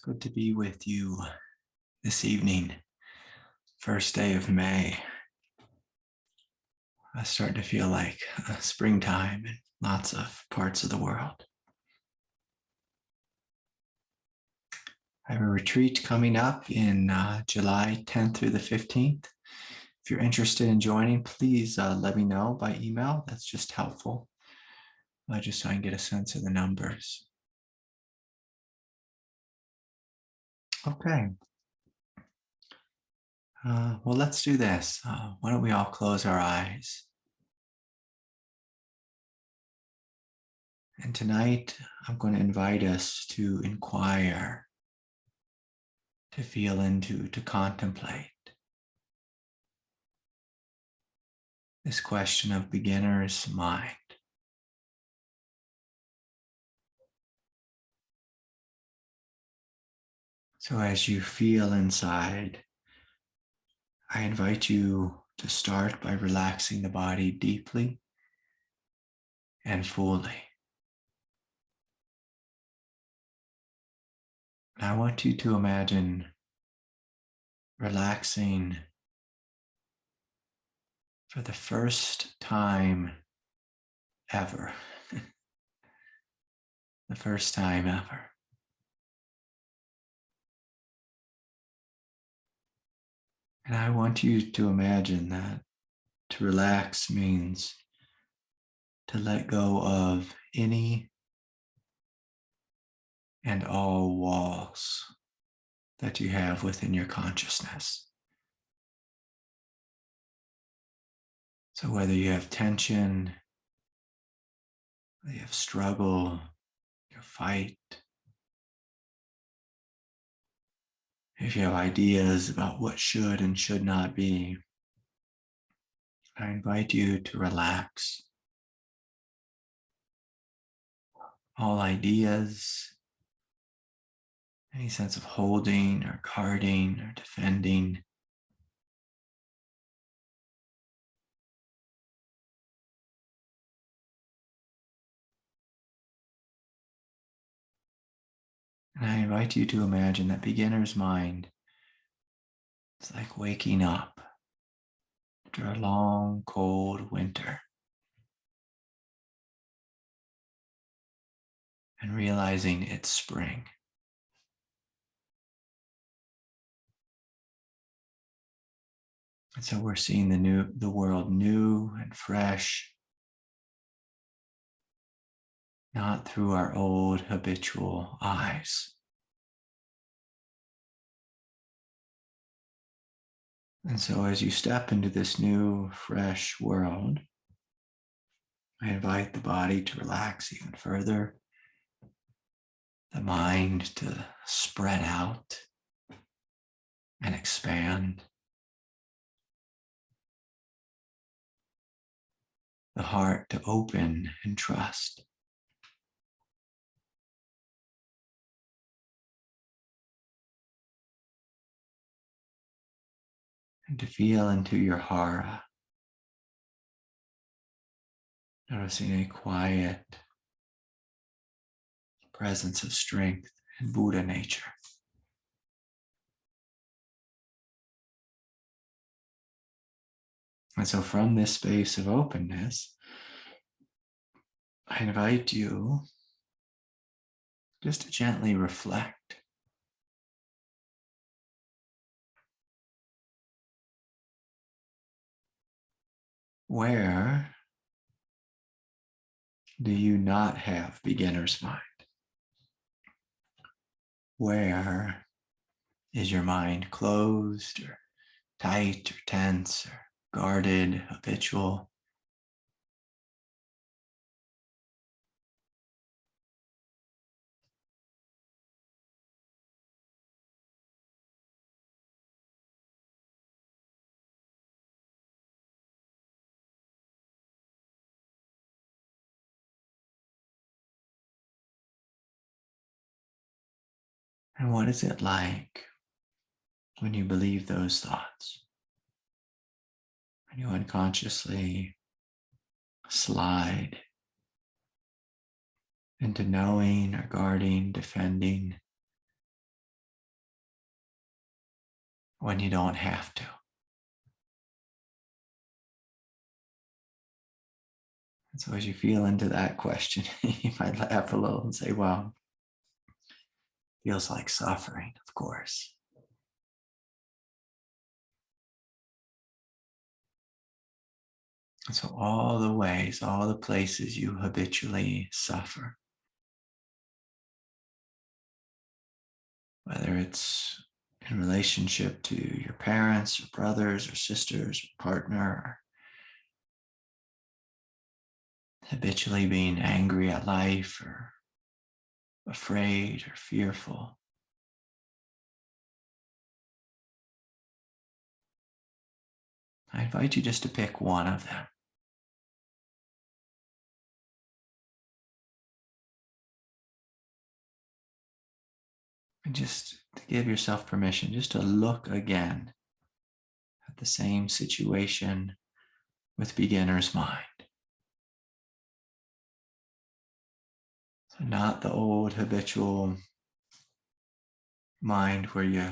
Good to be with you this evening, first day of May. I start to feel like springtime in lots of parts of the world. I have a retreat coming up in July 10th through the 15th. If you're interested in joining, please let me know by email. That's just helpful, just so I can get a sense of the numbers. Okay. Well, let's do this. Why don't we all close our eyes? And tonight, I'm going to invite us to inquire, to feel into, to contemplate this question of beginner's mind. So as you feel inside, I invite you to start by relaxing the body deeply and fully. And I want you to imagine relaxing for the first time ever. The first time ever. And I want you to imagine that to relax means to let go of any and all walls that you have within your consciousness. So whether you have tension, whether you have struggle, you fight, if you have ideas about what should and should not be, I invite you to relax all ideas, any sense of holding or guarding or defending. And I invite you to imagine that beginner's mind is like waking up after a long, cold winter and realizing it's spring. And so we're seeing the world new and fresh, not through our old habitual eyes. And so as you step into this new, fresh world, I invite the body to relax even further, the mind to spread out and expand, the heart to open and trust. And to feel into your hara, noticing a quiet presence of strength and Buddha nature. And so from this space of openness, I invite you just to gently reflect. Where do you not have beginner's mind? Where is your mind closed or tight or tense or guarded, habitual? And what is it like when you believe those thoughts? When you unconsciously slide into knowing or guarding, defending when you don't have to. And so as you feel into that question, you might laugh a little and say, well, feels like suffering, of course. And so all the ways, all the places you habitually suffer, whether it's in relationship to your parents or brothers or sisters or partner, or habitually being angry at life or afraid or fearful. I invite you just to pick one of them. And just to give yourself permission, just to look again at the same situation with beginner's mind. So not the old habitual mind where you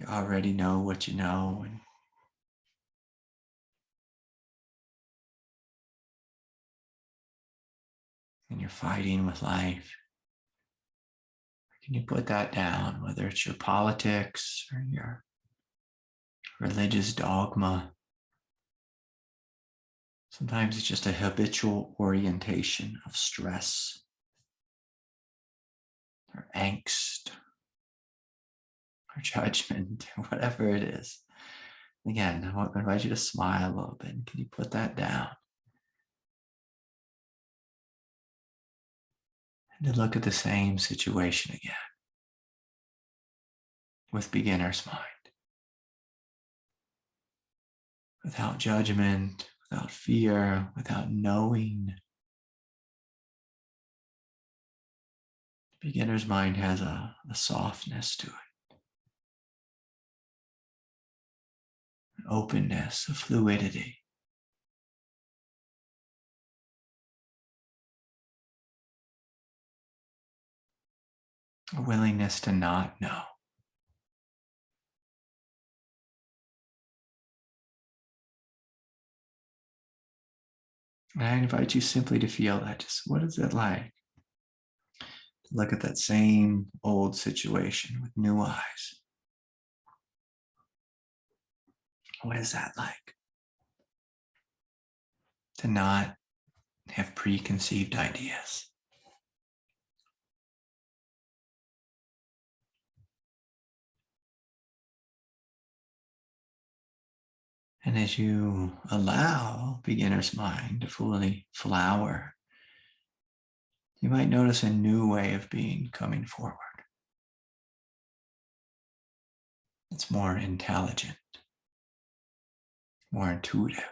already know what you know and you're fighting with life. Can you put that down, whether it's your politics or your religious dogma? Sometimes it's just a habitual orientation of stress or angst or judgment or whatever it is. Again, I invite you to smile a little bit. Can you put that down? And to look at the same situation again with beginner's mind. Without judgment, without fear, without knowing. Beginner's mind has a softness to it, an openness, a fluidity. A willingness to not know. And I invite you simply to feel that. Just what is it like? To look at that same old situation with new eyes. What is that like? To not have preconceived ideas. And as you allow beginner's mind to fully flower, you might notice a new way of being coming forward. It's more intelligent, more intuitive,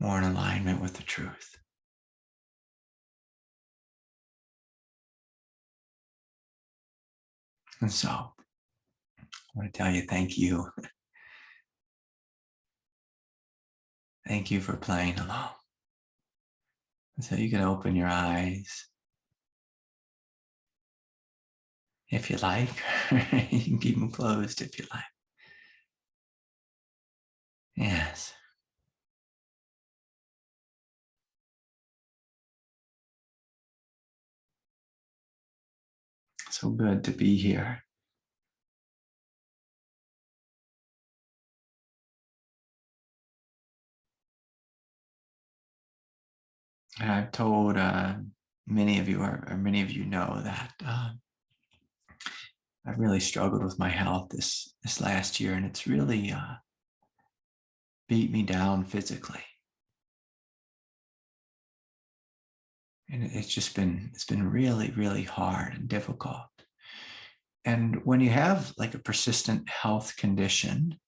more in alignment with the truth. And so, I want to tell you thank you. Thank you for playing along. And so you can open your eyes if you like, you can keep them closed if you like. Yes. So good to be here. And I've told many of you, or many of you know that I've really struggled with my health this last year, and it's really beat me down physically. And it's been really, really hard and difficult. And when you have like a persistent health condition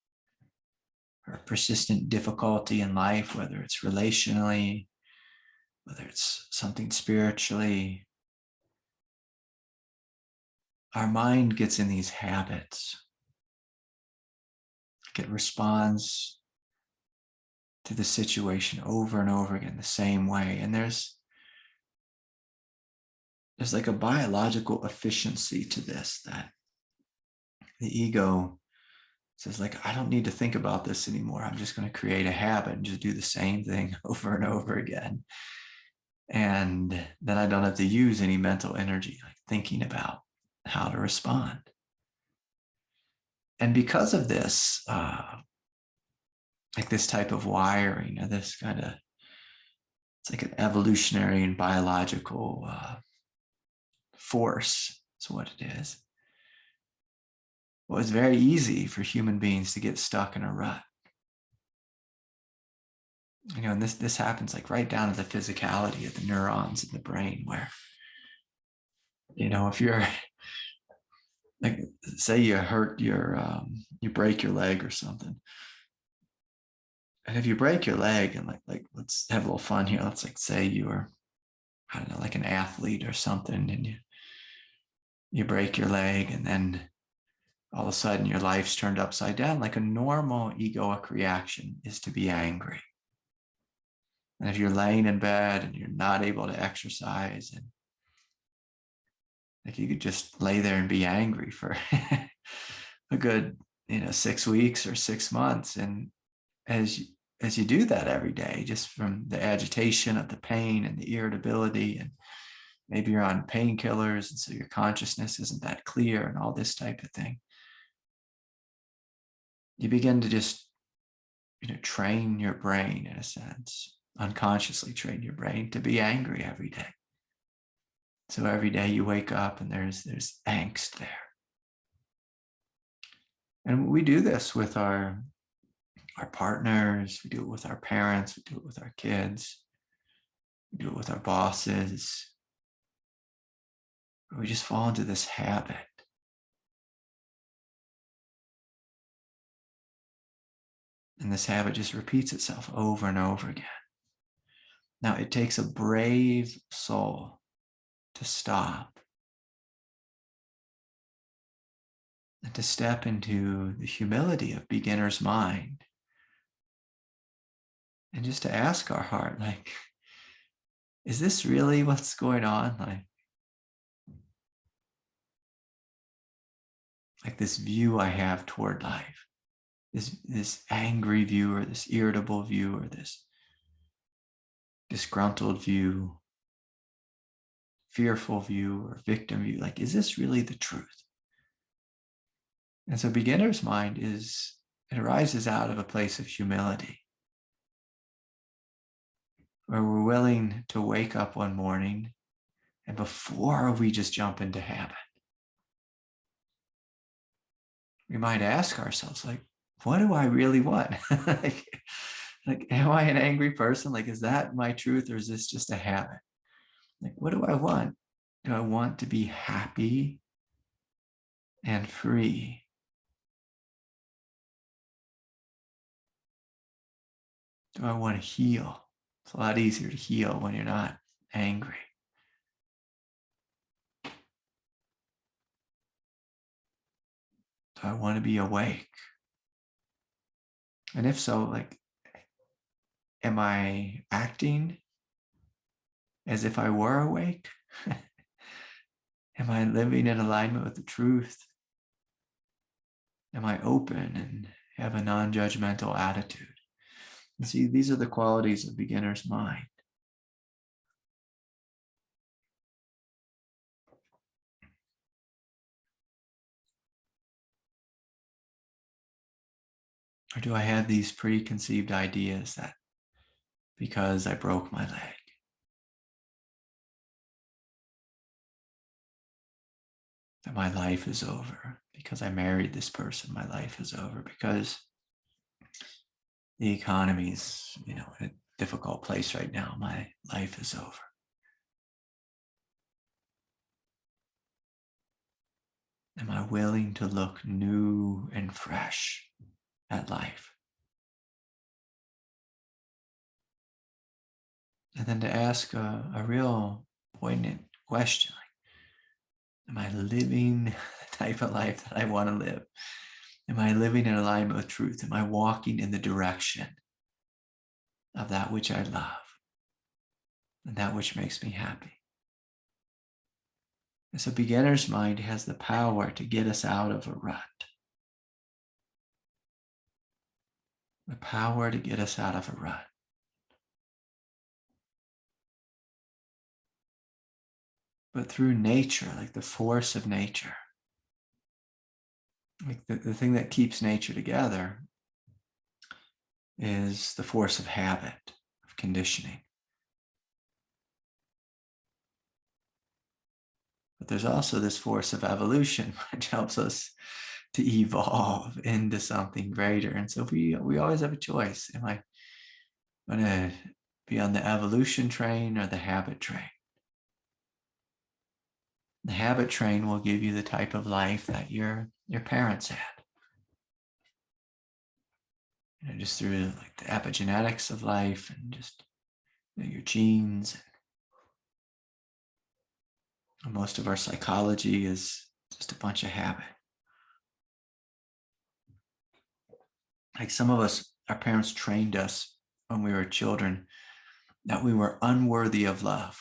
or persistent difficulty in life, whether it's relationally, whether it's something spiritually, our mind gets in these habits. It responds to the situation over and over again the same way. And there's there's like a biological efficiency to this, that the ego says, like, I don't need to think about this anymore. I'm just going to create a habit and just do the same thing over and over again. And then I don't have to use any mental energy, like thinking about how to respond. And because of this, like this type of wiring, or this kind of, it's like an evolutionary and biological force. That's what it is. Well, it's very easy for human beings to get stuck in a rut. And this happens like right down to the physicality of the neurons in the brain, where, if you're like, say you hurt you break your leg or something. And if you break your leg, and like let's have a little fun here. Let's like say you were, I don't know, like an athlete or something, and you break your leg, and then all of a sudden your life's turned upside down. Like a normal egoic reaction is to be angry. And if you're laying in bed and you're not able to exercise, and like you could just lay there and be angry for a good 6 weeks or 6 months. And as you do that every day, just from the agitation of the pain and the irritability, and maybe you're on painkillers, and so your consciousness isn't that clear and all this type of thing, you begin to just train your brain, in a sense, unconsciously train your brain to be angry every day. So every day you wake up and there's angst there. And we do this with our partners, we do it with our parents, we do it with our kids, we do it with our bosses. We just fall into this habit. And this habit just repeats itself over and over again. Now, it takes a brave soul to stop and to step into the humility of beginner's mind, and just to ask our heart, like, is this really what's going on? Like this view I have toward life, this angry view, or this irritable view, or this disgruntled view, fearful view, or victim view. Like, is this really the truth? And so beginner's mind it arises out of a place of humility, where we're willing to wake up one morning, and before we just jump into habit, we might ask ourselves, like, what do I really want? like, am I an angry person? Like, is that my truth, or is this just a habit? Like, what do I want? Do I want to be happy and free? Do I want to heal? It's a lot easier to heal when you're not angry. Do I want to be awake? And if so, like, am I acting as if I were awake? Am I living in alignment with the truth? Am I open and have a non-judgmental attitude? And see, these are the qualities of beginner's mind. Or do I have these preconceived ideas that because I broke my leg, that my life is over? Because I married this person, my life is over. Because the economy is, in a difficult place right now, my life is over. Am I willing to look new and fresh at life? And then to ask a real poignant question, like, am I living the type of life that I want to live? Am I living in alignment with truth? Am I walking in the direction of that which I love and that which makes me happy? So beginner's mind has the power to get us out of a rut. The power to get us out of a rut. But through nature, like the force of nature, like the thing that keeps nature together is the force of habit, of conditioning. But there's also this force of evolution, which helps us to evolve into something greater. And so we always have a choice. Am I going to be on the evolution train or the habit train? The habit train will give you the type of life that your parents had. Just through like the epigenetics of life and just your genes. And most of our psychology is just a bunch of habit. Like some of us, our parents trained us when we were children that we were unworthy of love.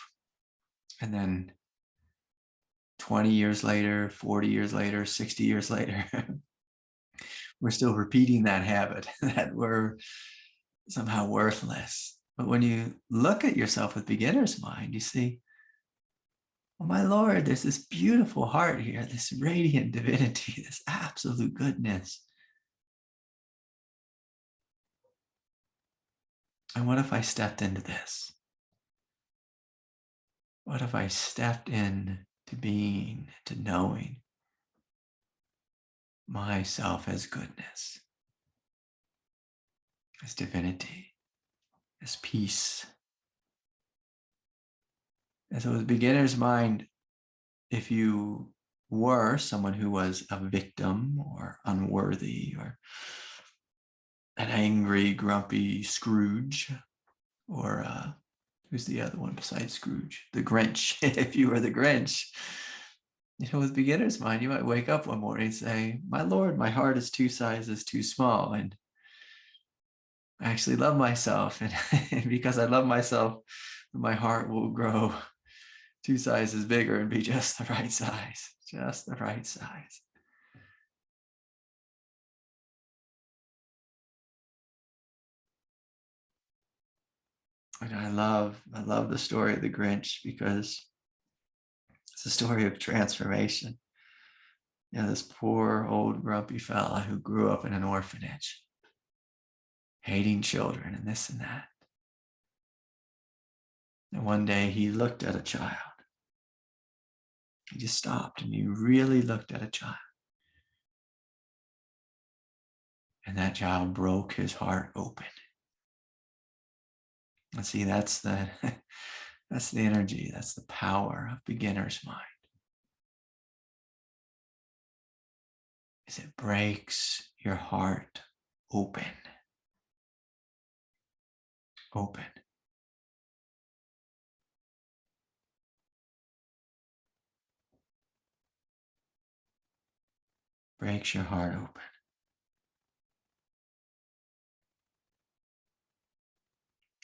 And then 20 years later, 40 years later, 60 years later, we're still repeating that habit that we're somehow worthless. But when you look at yourself with beginner's mind, you see, oh my Lord, there's this beautiful heart here, this radiant divinity, this absolute goodness. And what if I stepped into this? What if I stepped in to being, to knowing myself as goodness, as divinity, as peace? And so with beginner's mind, if you were someone who was a victim or unworthy or an angry, grumpy Scrooge, or who's the other one besides Scrooge? The Grinch. If you were the Grinch, with beginner's mind, you might wake up one morning and say, my Lord, my heart is 2 sizes too small. And I actually love myself. And because I love myself, my heart will grow 2 sizes bigger and be just the right size, just the right size. And I love the story of the Grinch because it's a story of transformation. This poor old grumpy fella who grew up in an orphanage, hating children and this and that. And one day he looked at a child. He just stopped and he really looked at a child. And that child broke his heart open. And see, that's the energy, that's the power of beginner's mind. Is it breaks your heart open. Open. Breaks your heart open.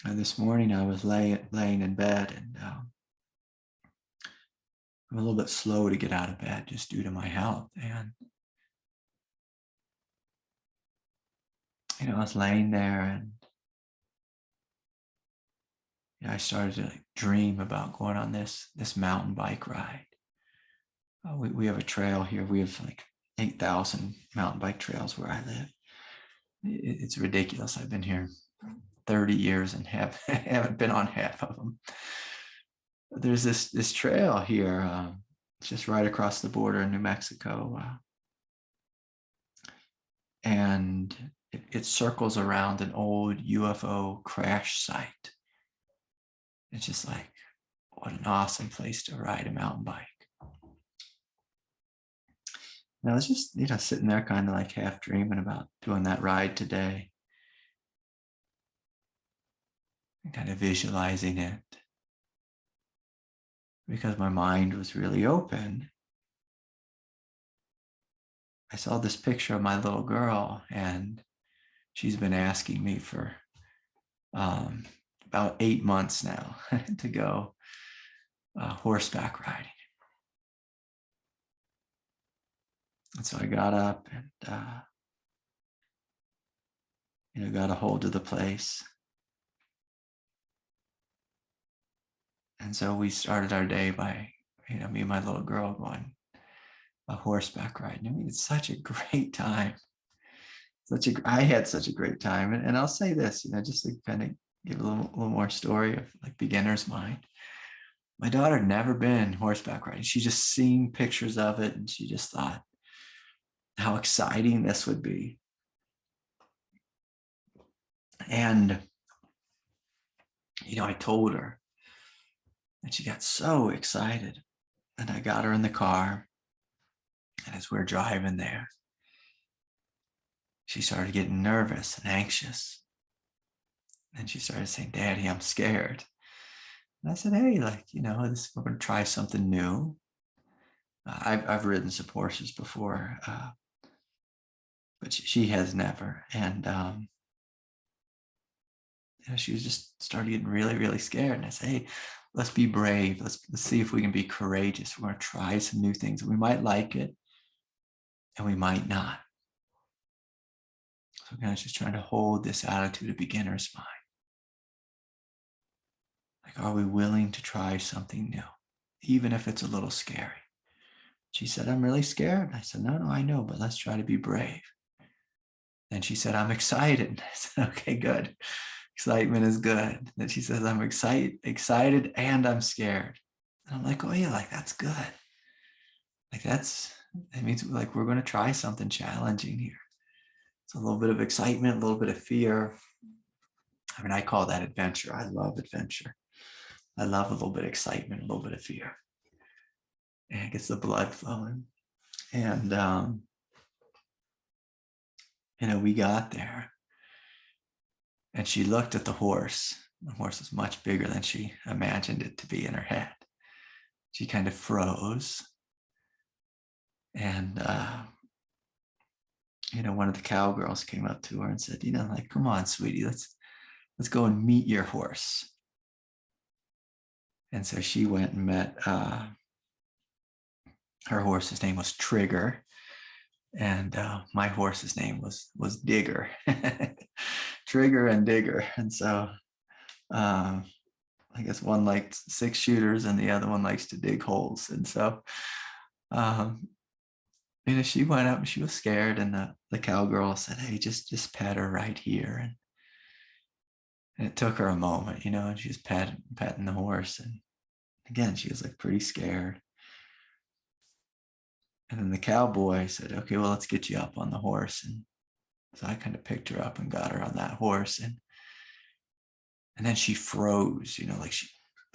And this morning I was laying in bed, and I'm a little bit slow to get out of bed just due to my health. And I was laying there, and I started to dream about going on this mountain bike ride. We have a trail here. We have like 8,000 mountain bike trails where I live. It's ridiculous. I've been here 30 years and haven't been on half of them. There's this trail here, just right across the border in New Mexico, and it circles around an old UFO crash site. It's just like, what an awesome place to ride a mountain bike. And I was just, sitting there kind of like half dreaming about doing that ride today. And kind of visualizing it. Because my mind was really open. I saw this picture of my little girl, and she's been asking me for about 8 months now to go horseback riding. And so I got up and, got a hold of the place. And so we started our day by, me and my little girl going a horseback ride. I mean, it's such a great time. I had such a great time. And I'll say this, just to kind of give a little more story of like beginner's mind. My daughter had never been horseback riding. She just seen pictures of it and she just thought how exciting this would be. And, I told her, and she got so excited. And I got her in the car. And as we're driving there, she started getting nervous and anxious. And she started saying, Daddy, I'm scared. And I said, hey, we're going to try something new. I've ridden some horses before, but she has never. And, she was just started getting really, really scared. And I said, hey, let's be brave. Let's see if we can be courageous. We're going to try some new things. We might like it and we might not. So again, I was just trying to hold this attitude of beginner's mind. Like, are we willing to try something new, even if it's a little scary? She said, I'm really scared. I said, no, I know, but let's try to be brave. Then she said, I'm excited. I said, okay, good. Excitement is good. Then she says, I'm excited and I'm scared. And I'm like, oh yeah, like that's good. Like that means like we're going to try something challenging here. It's a little bit of excitement, a little bit of fear. I mean, I call that adventure. I love adventure. I love a little bit of excitement, a little bit of fear. And it gets the blood flowing. And, we got there. And she looked at the horse. The horse was much bigger than she imagined it to be in her head. She kind of froze. And, one of the cowgirls came up to her and said, like, come on, sweetie, let's go and meet your horse. And so she went and met her horse's name was Trigger. And my horse's name was Digger. Trigger and Digger. And so I guess one liked 6 shooters and the other one likes to dig holes. And so she went up and she was scared, and the cowgirl said, hey, just pet her right here. And it took her a moment, and she was petting the horse. And again, she was like pretty scared. And then the cowboy said, okay, well, let's get you up on the horse. And so I kind of picked her up and got her on that horse. And then she froze,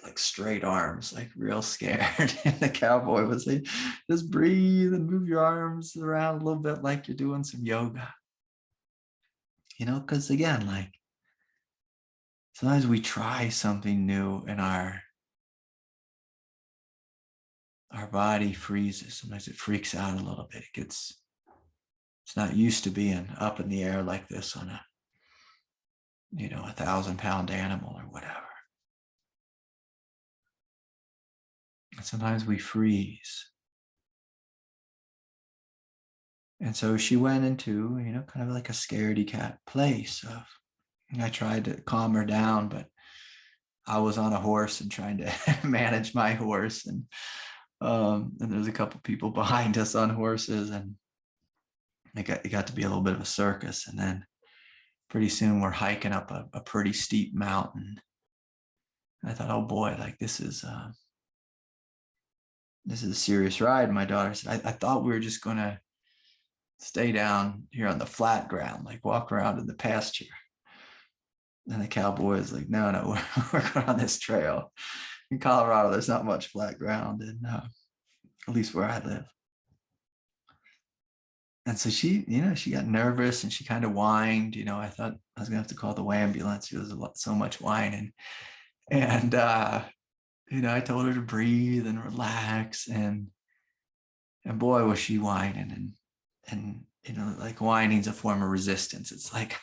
like straight arms, like real scared. And the cowboy was like, just breathe and move your arms around a little bit like you're doing some yoga. Because again, like sometimes we try something new and our body freezes. Sometimes it freaks out a little bit. It's not used to being up in the air like this on a 1,000-pound animal or whatever. And sometimes we freeze. And so she went into, kind of like a scaredy cat place of, I tried to calm her down, but I was on a horse and trying to manage my horse. And there's a couple people behind us on horses, and it got to be a little bit of a circus. And then pretty soon we're hiking up a pretty steep mountain. And I thought, oh boy, like this is a serious ride. My daughter said, I thought we were just going to stay down here on the flat ground, like walk around in the pasture. And the cowboy is like, no, we're going on this trail. In Colorado, there's not much flat ground, and at least where I live. And so she got nervous and she kind of whined. I thought I was gonna have to call the ambulance. There was so much whining. And I told her to breathe and relax. And boy, was she whining. And like whining's a form of resistance. It's like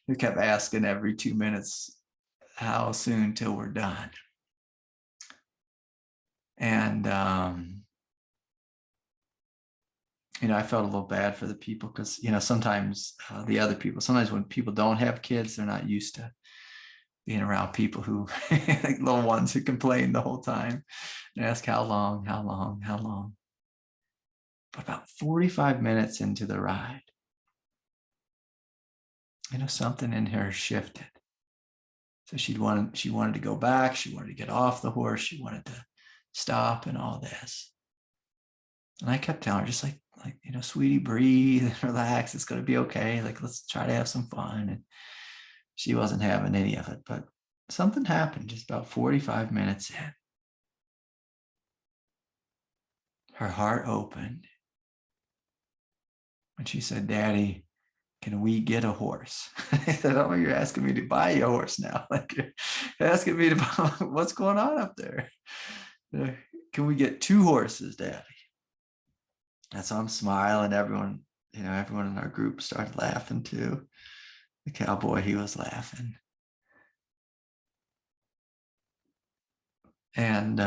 we kept asking every 2 minutes, how soon till we're done? And I felt a little bad for the people because, sometimes the other people, sometimes when people don't have kids, they're not used to being around people who, like little ones who complain the whole time and ask how long, how long, how long. But about 45 minutes into the ride, something in her shifted. So she wanted to go back. She wanted to get off the horse. She wanted to stop and all this. And I kept telling her, just like, sweetie, breathe and relax. It's going to be okay. Like, let's try to have some fun. And she wasn't having any of it, but something happened just about 45 minutes in. Her heart opened. And she said, Daddy, can we get a horse? I said, oh, you're asking me to buy you a horse now. Like, you're asking me to buy, what's going on up there? Can we get 2 horses, Daddy? And so I'm smiling. Everyone in our group started laughing too. The cowboy, he was laughing. And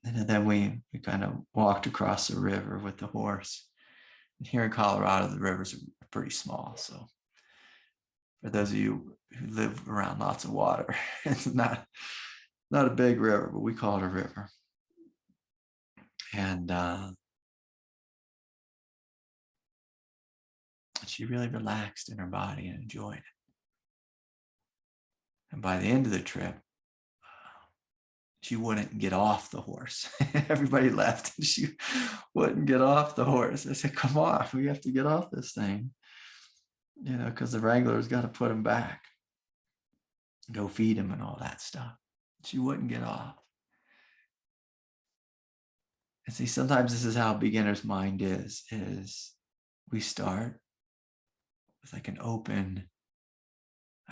then we kind of walked across the river with the horse. And here in Colorado, the rivers are pretty small. So for those of you who live around lots of water, it's not a big river, but we call it a river. And she really relaxed in her body and enjoyed it. And by the end of the trip, she wouldn't get off the horse. Everybody left and she wouldn't get off the horse. I said, come on, we have to get off this thing, because the wrangler's got to put him back, go feed him and all that stuff. She wouldn't get off. And see, sometimes this is how beginner's mind is we start with like an open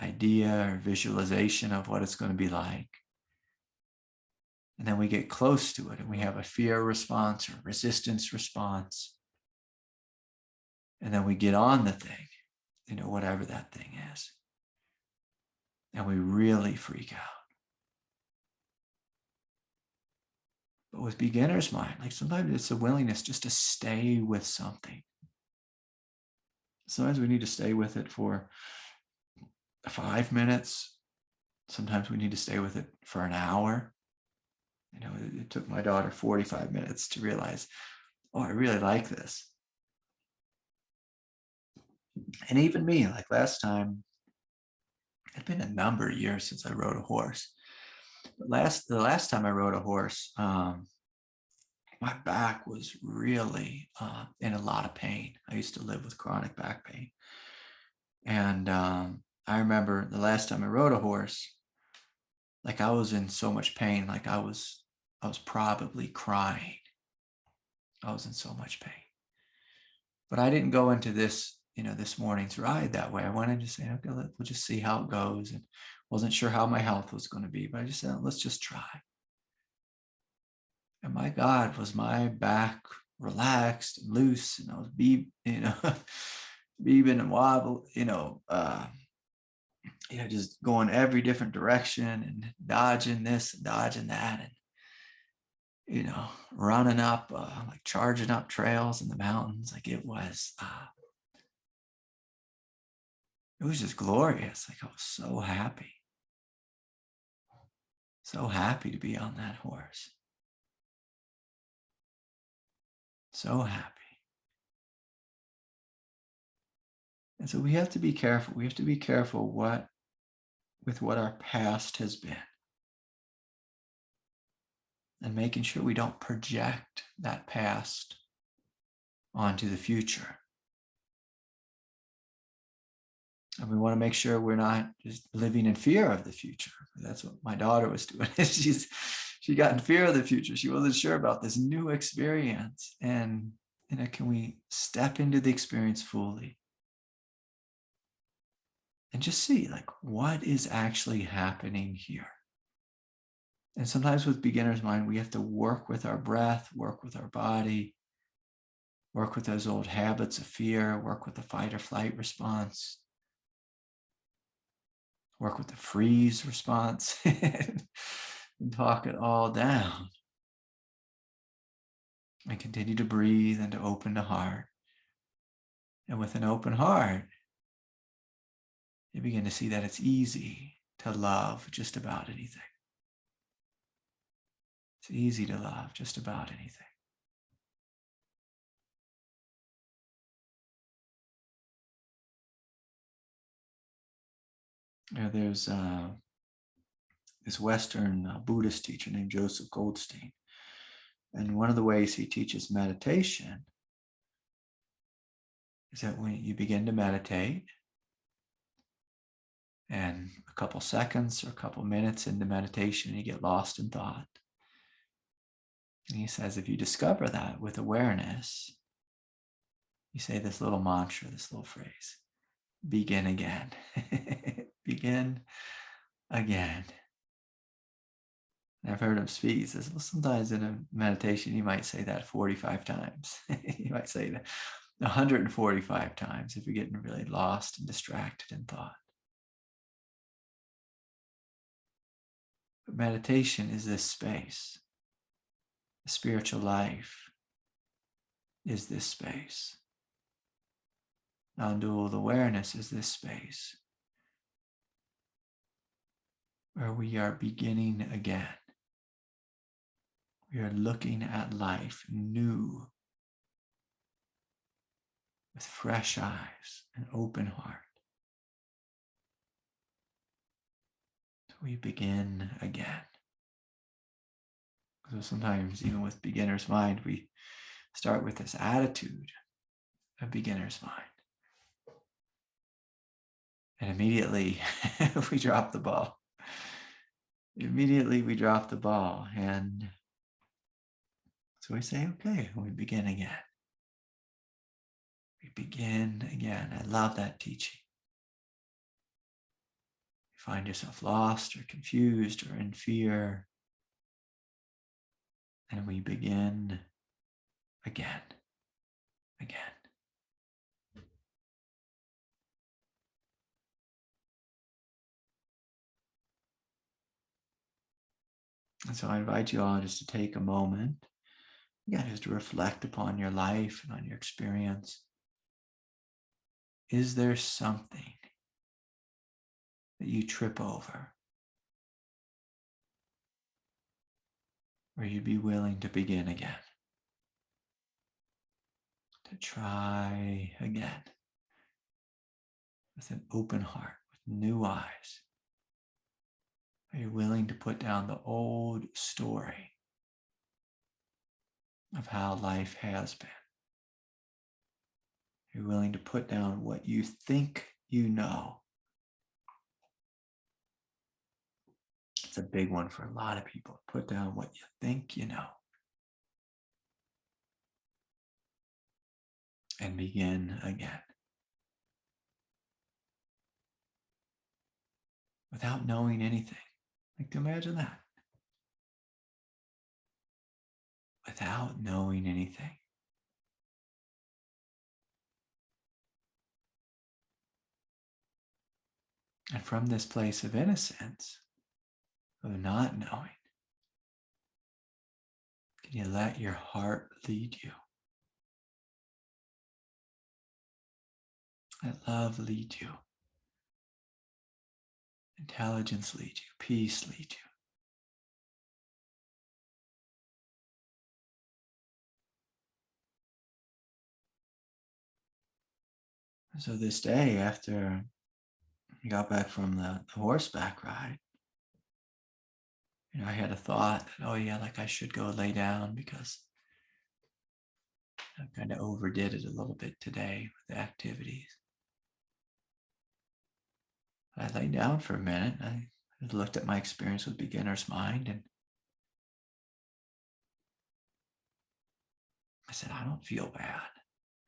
idea or visualization of what it's going to be like. And then we get close to it and we have a fear response or resistance response. And then we get on the thing, whatever that thing is. And we really freak out. But with beginner's mind, like sometimes it's a willingness just to stay with something. Sometimes we need to stay with it for 5 minutes. Sometimes we need to stay with it for an hour. It took my daughter 45 minutes to realize, oh, I really like this. And even me, like last time, it's been a number of years since I rode a horse. But the last time I rode a horse, my back was really in a lot of pain. I used to live with chronic back pain. And I remember the last time I rode a horse, like I was in so much pain, like I was probably crying. I was in so much pain. But I didn't go into this, this morning's ride that way. I went in to say, okay, we'll just see how it goes. And wasn't sure how my health was going to be, but I just said, let's just try. And my God, was my back relaxed and loose, and I was beeping and wobble, just going every different direction and dodging this and dodging that, and running up, like charging up trails in the mountains. Like it was just glorious. Like I was so happy to be on that horse. So happy. And so we have to be careful. We have to be careful with what our past has been. And making sure we don't project that past onto the future. And we want to make sure we're not just living in fear of the future. That's what my daughter was doing. She got in fear of the future. She wasn't sure about this new experience. And can we step into the experience fully and just see like what is actually happening here? And sometimes with beginner's mind, we have to work with our breath, work with our body, work with those old habits of fear, work with the fight or flight response, work with the freeze response, and talk it all down. And continue to breathe and to open the heart. And with an open heart, you begin to see that it's easy to love just about anything. It's easy to love just about anything. There's this Western Buddhist teacher named Joseph Goldstein. And one of the ways he teaches meditation is that when you begin to meditate, and a couple seconds or a couple minutes into meditation, you get lost in thought. And he says, if you discover that with awareness, you say this little mantra, this little phrase, begin again. Begin again. And I've heard him speak. He says, well, sometimes in a meditation, you might say that 45 times. You might say that 145 times if you're getting really lost and distracted in thought. But meditation is this space. The spiritual life is this space. Nondual awareness is this space where we are beginning again. We are looking at life new, with fresh eyes and open heart. So we begin again. So sometimes, even with beginner's mind, we start with this attitude of beginner's mind. And immediately we drop the ball. Immediately we drop the ball. And so we say, okay, we begin again. We begin again. I love that teaching. You find yourself lost or confused or in fear. And we begin again. And so I invite you all just to take a moment, again, just to reflect upon your life and on your experience. Is there something that you trip over where you'd be willing to begin again? To try again with an open heart, with new eyes. Are you willing to put down the old story of how life has been? Are you willing to put down what you think you know? It's a big one for a lot of people. Put down what you think you know. And begin again. Without knowing anything. Like, to imagine that. Without knowing anything. And from this place of innocence, of not knowing, can you let your heart lead you? Let love lead you. Intelligence lead you. Peace lead you. And so this day, after I got back from the horseback ride, I had a thought that, oh yeah, like I should go lay down because I kind of overdid it a little bit today with the activities. I laid down for a minute. I looked at my experience with beginner's mind and I said, I don't feel bad.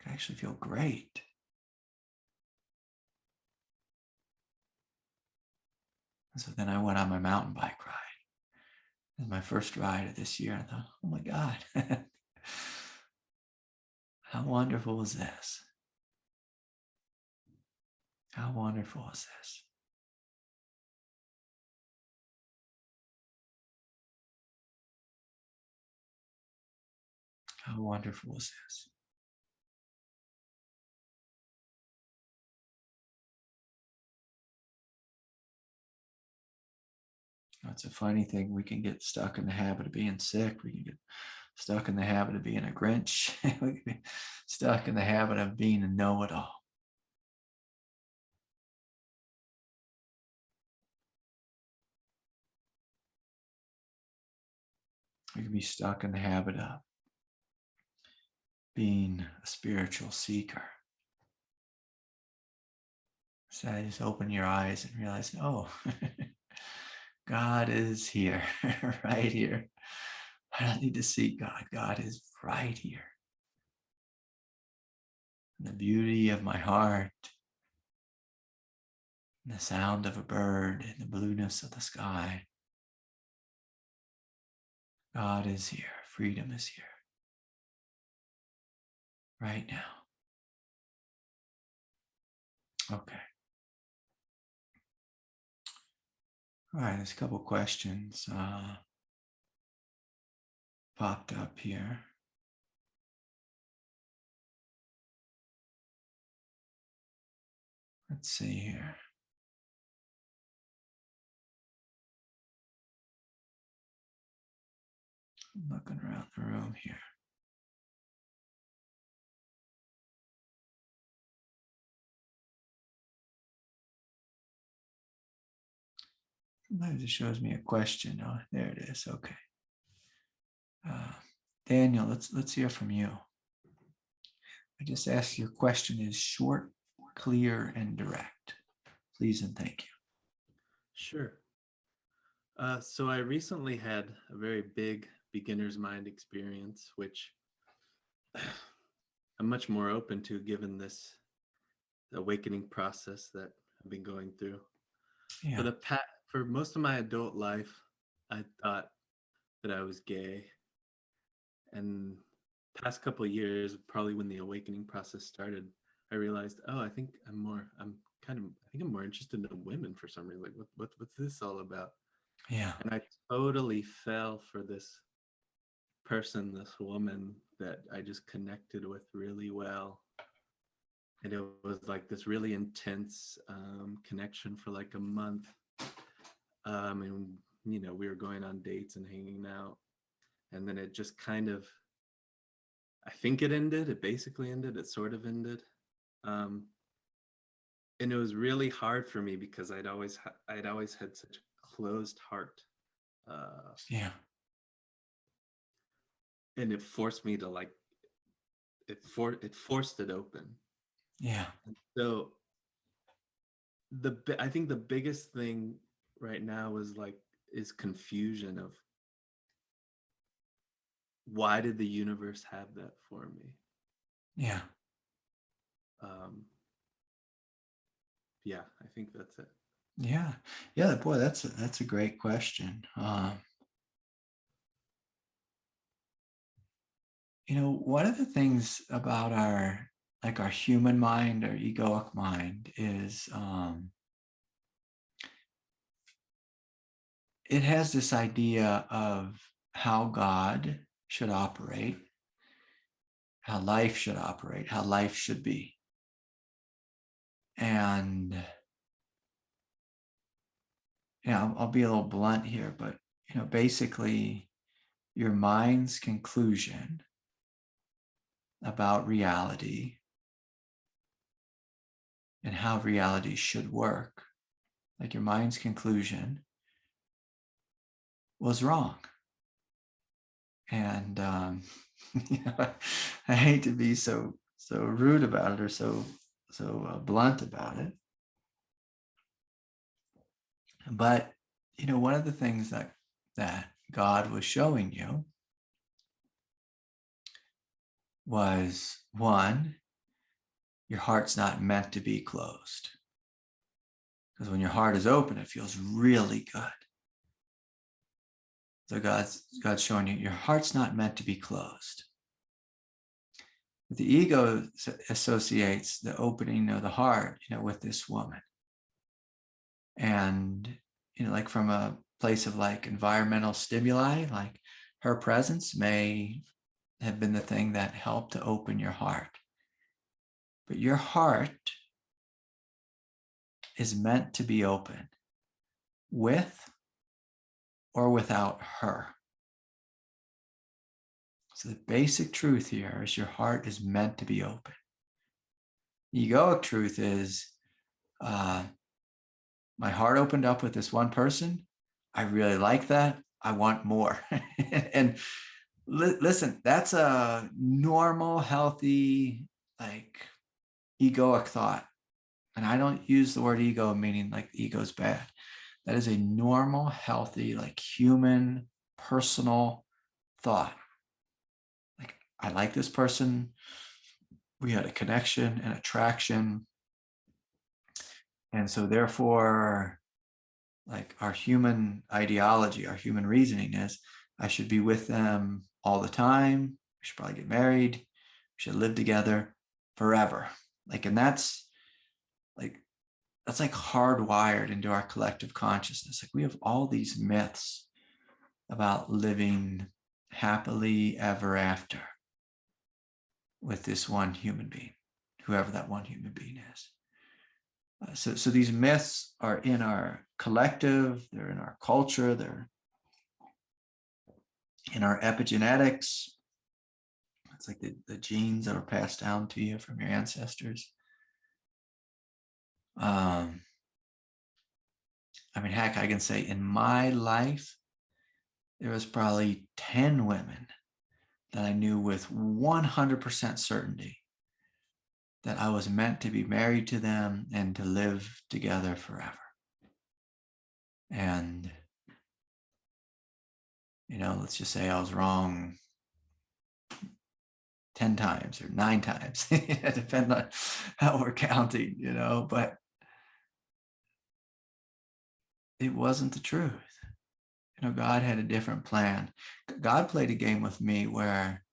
I actually feel great. And so then I went on my mountain bike ride. It was my first ride of this year. I thought, oh my God, how wonderful is this? How wonderful is this? How wonderful is this? It's a funny thing. We can get stuck in the habit of being sick. We can get stuck in the habit of being a Grinch. We can be stuck in the habit of being a know-it-all. We can be stuck in the habit of being a spiritual seeker. So I just open your eyes and realize, oh, God is here, right here. I don't need to seek God. God is right here. And the beauty of my heart, and the sound of a bird, and the blueness of the sky. God is here. Freedom is here. Right now. Okay. All right, there's a couple questions popped up here. Let's see here. I'm looking around the room here. Sometimes it shows me a question. Oh, there it is. Okay. Daniel, let's hear from you. I just asked your question is short, clear, and direct. Please and thank you. Sure. So I recently had a very big beginner's mind experience, which I'm much more open to given this awakening process that I've been going through. Yeah. For most of my adult life, I thought that I was gay. And past couple of years, probably when the awakening process started, I realized, oh, I think I'm more interested in women for some reason. Like, what's this all about? Yeah. And I totally fell for this person, this woman that I just connected with really well. And it was like this really intense connection for like a month. And, we were going on dates and hanging out. And then it just kind of, I think it ended. It basically ended. It sort of ended. And it was really hard for me because I'd always had such a closed heart. Yeah. And it forced me to it forced it open. Yeah. And so I think the biggest thing right now is confusion of why did the universe have that for me? Yeah. Yeah, I think that's it. Yeah. Yeah. Boy, that's a great question. One of the things about our human mind, our egoic mind, is it has this idea of how God should operate, how life should operate, how life should be. And I'll be a little blunt here, but basically your mind's conclusion about reality and how reality should work, like your mind's conclusion was wrong. And I hate to be so rude about it or so blunt about it, but one of the things that God was showing you was, one, your heart's not meant to be closed, because when your heart is open, it feels really good. So God's showing you your heart's not meant to be closed. The ego associates the opening of the heart, with this woman. And, like from a place of like environmental stimuli, like her presence may have been the thing that helped to open your heart. But your heart is meant to be open with or without her. So the basic truth here is your heart is meant to be open. The egoic truth is my heart opened up with this one person. I really like that. I want more. And listen, that's a normal, healthy, like egoic thought. And I don't use the word ego meaning like ego's bad. That is a normal, healthy, like human, personal thought. Like, I like this person. We had a connection, an attraction. And so therefore, like our human ideology, our human reasoning is, I should be with them all the time. We should probably get married. We should live together forever. Like, and that's like hardwired into our collective consciousness. Like, we have all these myths about living happily ever after with this one human being, whoever that one human being is. So these myths are in our collective, they're in our culture, they're in our epigenetics. It's like the genes that were passed down to you from your ancestors. I mean, heck, I can say in my life, there was probably 10 women that I knew with 100% certainty that I was meant to be married to them and to live together forever. And, you know, let's just say I was wrong 10 times or 9 times. It depends on how we're counting, you know, but it wasn't the truth. You know, God had a different plan. God played a game with me where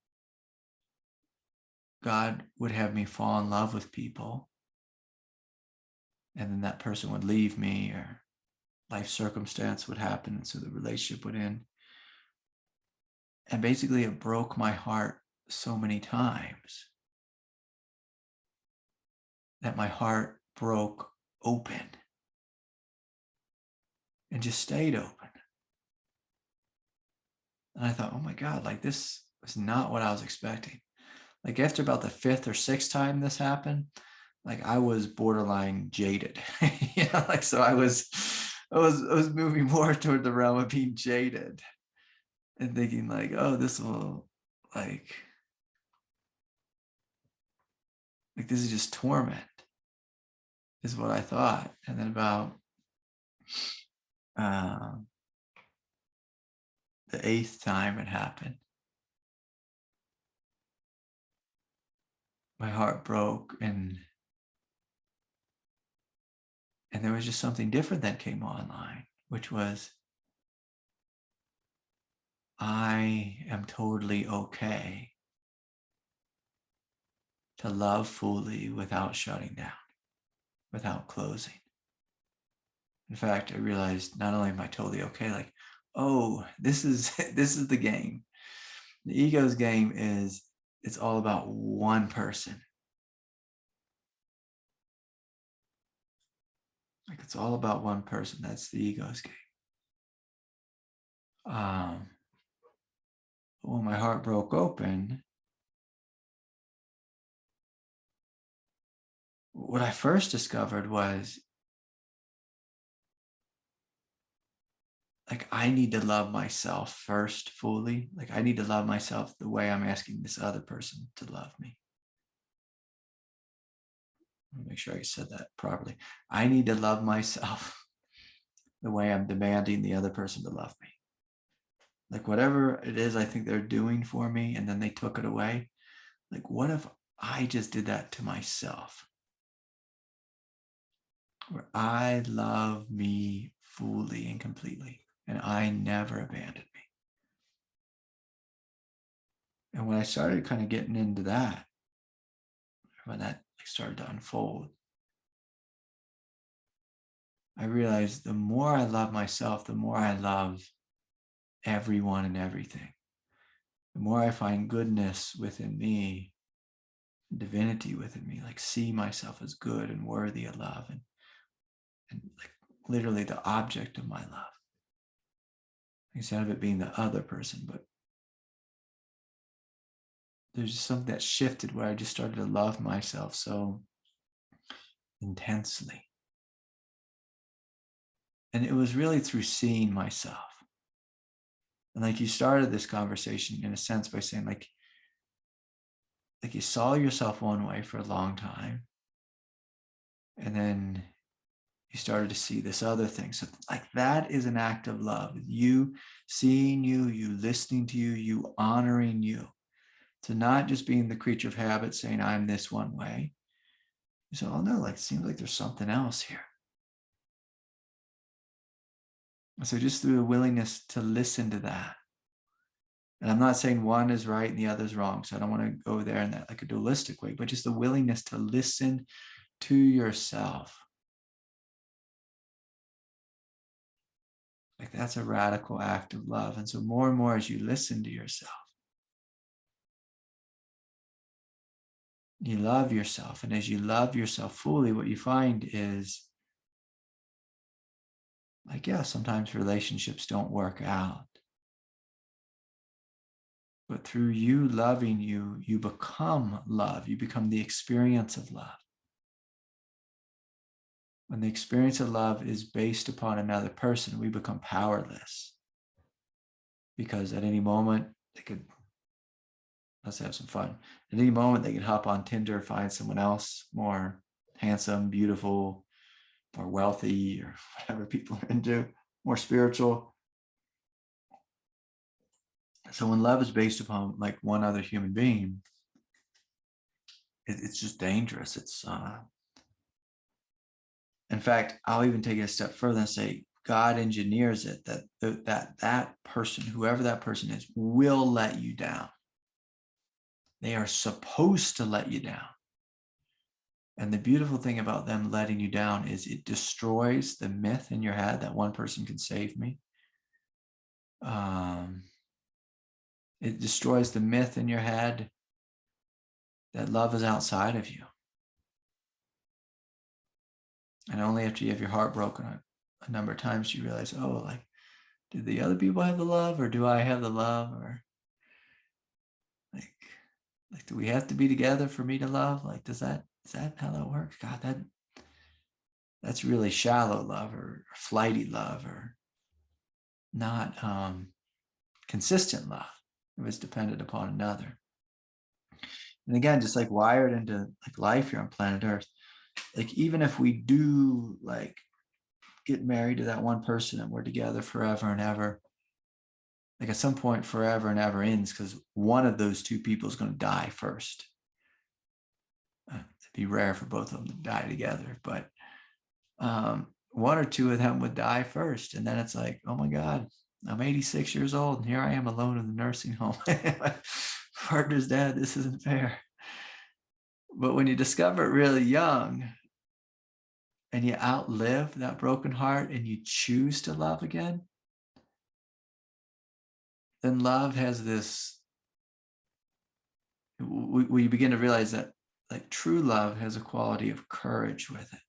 God would have me fall in love with people, and then that person would leave me, or life circumstance would happen, and so the relationship would end. And basically it broke my heart so many times that my heart broke open and just stayed open. And I thought, oh my God, like this was not what I was expecting. Like after about the 5th or 6th time this happened, like I was borderline jaded. You know, like, so I was moving more toward the realm of being jaded and thinking like, oh, this will like this is just torment, is what I thought. And then about the 8th time it happened, my heart broke, and there was just something different that came online, which was, I am totally okay to love fully without shutting down, without closing. In fact, I realized not only am I totally okay, like, oh, this is the game. The ego's game is, it's all about one person. Like, it's all about one person. That's the ego's game. When my heart broke open, what I first discovered was, like, I need to love myself first fully. Like, I need to love myself the way I'm asking this other person to love me. Let me make sure I said that properly. I need to love myself the way I'm demanding the other person to love me. Like, whatever it is I think they're doing for me, and then they took it away. Like, what if I just did that to myself? Where I love me fully and completely, and I never abandoned me. And when I started kind of getting into that, when that started to unfold, I realized the more I love myself, the more I love everyone and everything. the more I find goodness within me, divinity within me, like see myself as good and worthy of love, and like literally the object of my love, instead of it being the other person. But there's just something that shifted where I just started to love myself so intensely. And it was really through seeing myself. And like you started this conversation in a sense by saying like you saw yourself one way for a long time, and then you started to see this other thing. So like that is an act of love. You seeing you, you listening to you, you honoring you. To not just being the creature of habit saying I'm this one way. You say, oh no, like it seems like there's something else here. So just through the willingness to listen to that. And I'm not saying one is right and the other is wrong. So I don't want to go there in that like a dualistic way, but just the willingness to listen to yourself. Like that's a radical act of love. And so more and more as you listen to yourself, you love yourself. And as you love yourself fully, what you find is like, yeah, sometimes relationships don't work out. But through you loving you, you become love. You become the experience of love. When the experience of love is based upon another person, we become powerless. Because at any moment, they could, let's have some fun. At any moment, they could hop on Tinder, find someone else more handsome, beautiful, more wealthy, or whatever people are into, more spiritual. So when love is based upon like one other human being, it's just dangerous. It's in fact, I'll even take it a step further and say God engineers it that person, whoever that person is, will let you down. They are supposed to let you down. And the beautiful thing about them letting you down is it destroys the myth in your head that one person can save me. It destroys the myth in your head that love is outside of you. And only after you have your heart broken a number of times you realize, oh, like, do the other people have the love, or do I have the love? Or like do we have to be together for me to love? Like, is that how that works? God, that's really shallow love or flighty love or not consistent love. It was dependent upon another. And again, just like wired into like life here on planet Earth, like even if we do like get married to that one person and we're together forever and ever, like at some point forever and ever ends because one of those two people is going to die first. It'd be rare for both of them to die together, but one or two of them would die first. And then it's like, oh my God, I'm 86 years old and here I am alone in the nursing home. My partner's dead. This isn't fair. But when you discover it really young and you outlive that broken heart and you choose to love again, then love has this, we begin to realize that like true love has a quality of courage with it.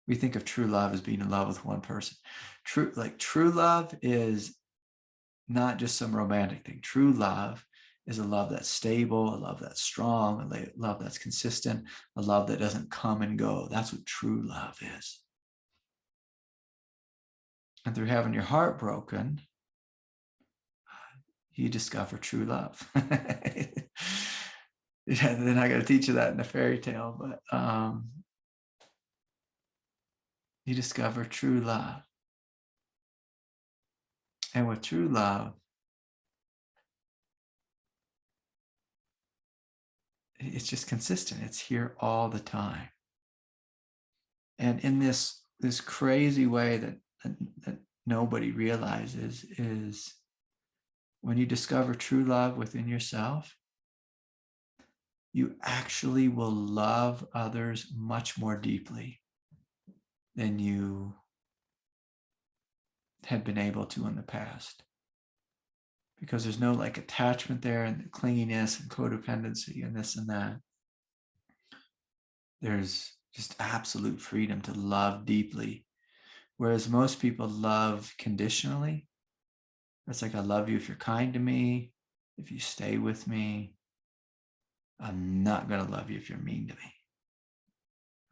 We think of true love as being in love with one person. True love is not just some romantic thing. True love is a love that's stable, a love that's strong, a love that's consistent, a love that doesn't come and go. That's what true love is. And through having your heart broken, you discover true love. Yeah, then I got to teach you that in a fairy tale, but you discover true love. And with true love, it's just consistent. It's here all the time. And in this crazy way that nobody realizes is when you discover true love within yourself, you actually will love others much more deeply than you had been able to in the past. because there's no like attachment there and clinginess and codependency and this and that. There's just absolute freedom to love deeply. Whereas most people love conditionally. It's like, I love you if you're kind to me, if you stay with me. I'm not going to love you if you're mean to me.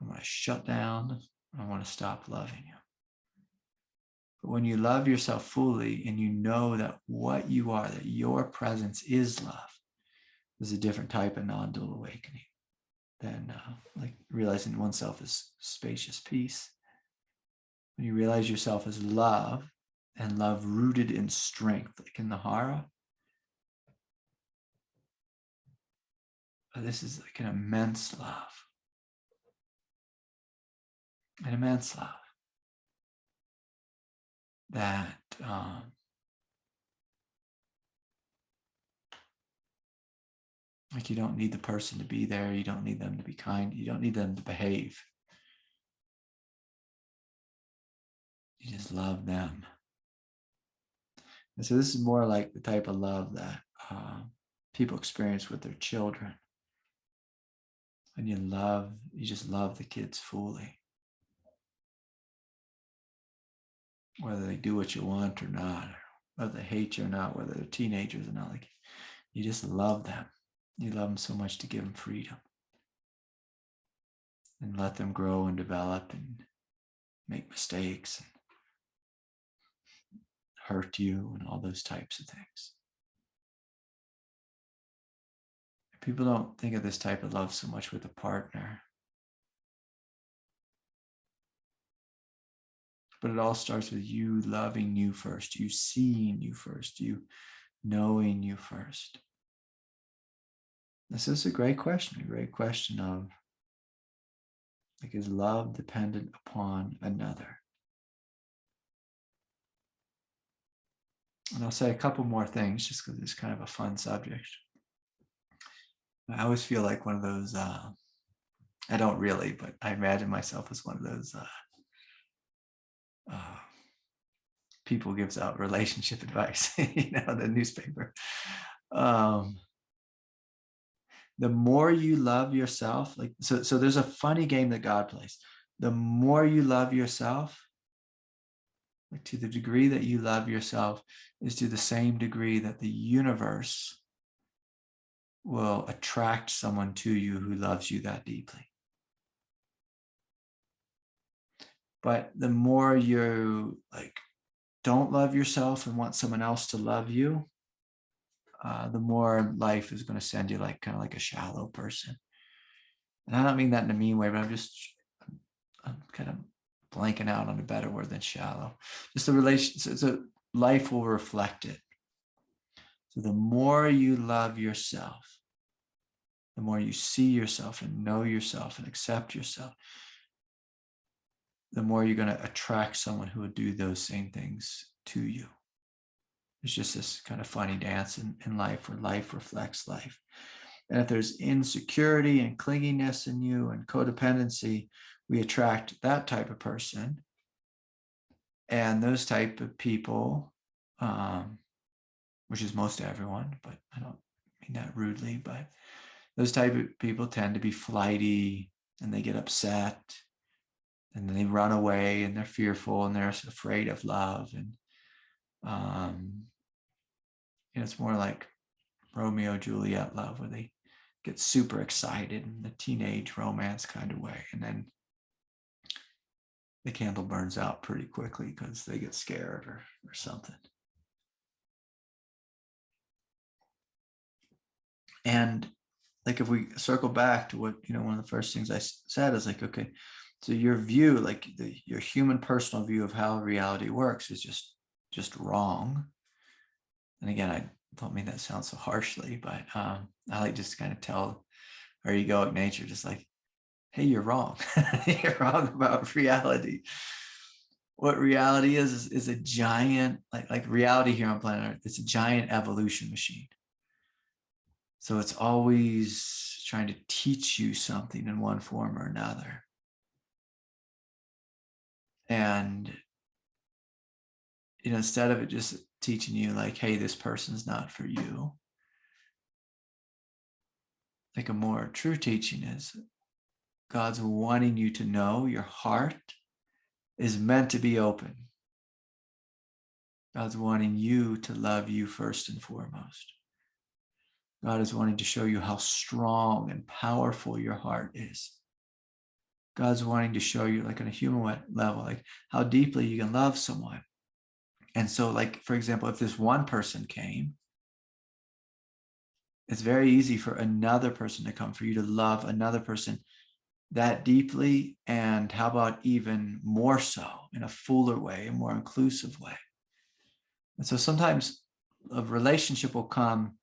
I want to shut down. I want to stop loving you. But when you love yourself fully and you know that what you are, that your presence is love, there's a different type of non-dual awakening than like realizing oneself as spacious peace. When you realize yourself as love, and love rooted in strength, like in the Hara, this is like an immense love. An immense love that like you don't need the person to be there. You don't need them to be kind. You don't need them to behave. You just love them. And so this is more like the type of love that people experience with their children. And you just love the kids fully. Whether they do what you want or not, or whether they hate you or not, whether they're teenagers or not, like you just love them. You love them so much to give them freedom and let them grow and develop and make mistakes and hurt you and all those types of things. People don't think of this type of love so much with a partner. But it all starts with you loving you first, you seeing you first, you knowing you first. This is a great question of, like, is love dependent upon another? And I'll say a couple more things just because it's kind of a fun subject. I always feel like one of those, I don't really, but I imagine myself as one of those people who gives out relationship advice, the newspaper. The more you love yourself, like, so there's a funny game that God plays. The more you love yourself, like to the degree that you love yourself is to the same degree that the universe will attract someone to you who loves you that deeply. But the more you like don't love yourself and want someone else to love you, the more life is going to send you like kind of like a shallow person. And I don't mean that in a mean way, but I'm kind of blanking out on a better word than shallow. Just the relation, so life will reflect it. So the more you love yourself, the more you see yourself and know yourself and accept yourself, the more you're going to attract someone who will do those same things to you. It's just this kind of funny dance in life where life reflects life. And if there's insecurity and clinginess in you and codependency, we attract that type of person. And those type of people, which is most everyone, but I don't mean that rudely, but those type of people tend to be flighty and they get upset and then they run away and they're fearful and they're afraid of love. And it's more like Romeo Juliet love, where they get super excited in the teenage romance kind of way, and then the candle burns out pretty quickly because they get scared or something. And like if we circle back to what one of the first things I said is like, okay, so your view, like your human personal view of how reality works is just wrong. And again, I don't mean that sounds so harshly, but I like just to kind of tell our egoic nature, just like, hey, you're wrong. You're wrong about reality. What reality is a giant, like reality here on planet Earth, it's a giant evolution machine. So it's always trying to teach you something in one form or another. And instead of it just teaching you like, hey, this person's not for you, like a more true teaching is God's wanting you to know your heart is meant to be open. God's wanting you to love you first and foremost. God is wanting to show you how strong and powerful your heart is. God's wanting to show you, like on a human level, like how deeply you can love someone. And so, like, for example, if this one person came, it's very easy for another person to come, for you to love another person that deeply. And how about even more so in a fuller way, a more inclusive way? And so sometimes a relationship will come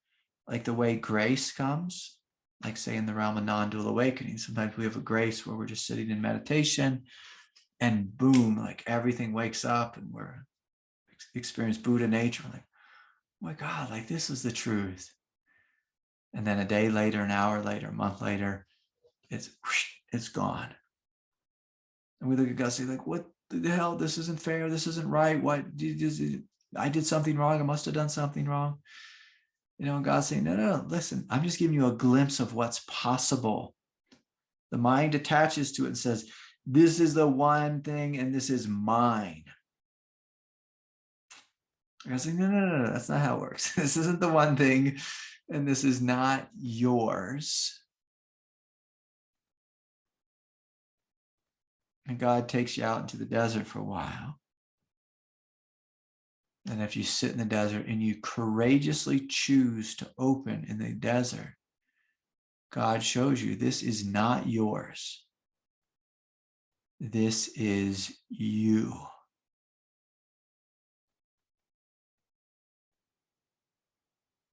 like the way grace comes, like say in the realm of non-dual awakening. Sometimes we have a grace where we're just sitting in meditation and boom, like everything wakes up and we're experience Buddha nature. Like, oh my God, like this is the truth. And then a day later, an hour later, a month later, it's gone. And we look at God and say, like, what the hell? This isn't fair. This isn't right. What? I did something wrong. I must have done something wrong. And God's saying, no, listen, I'm just giving you a glimpse of what's possible. The mind attaches to it and says, this is the one thing and this is mine. I was like, no, that's not how it works. This isn't the one thing and this is not yours. And God takes you out into the desert for a while. And if you sit in the desert and you courageously choose to open in the desert, God shows you this is not yours. This is you.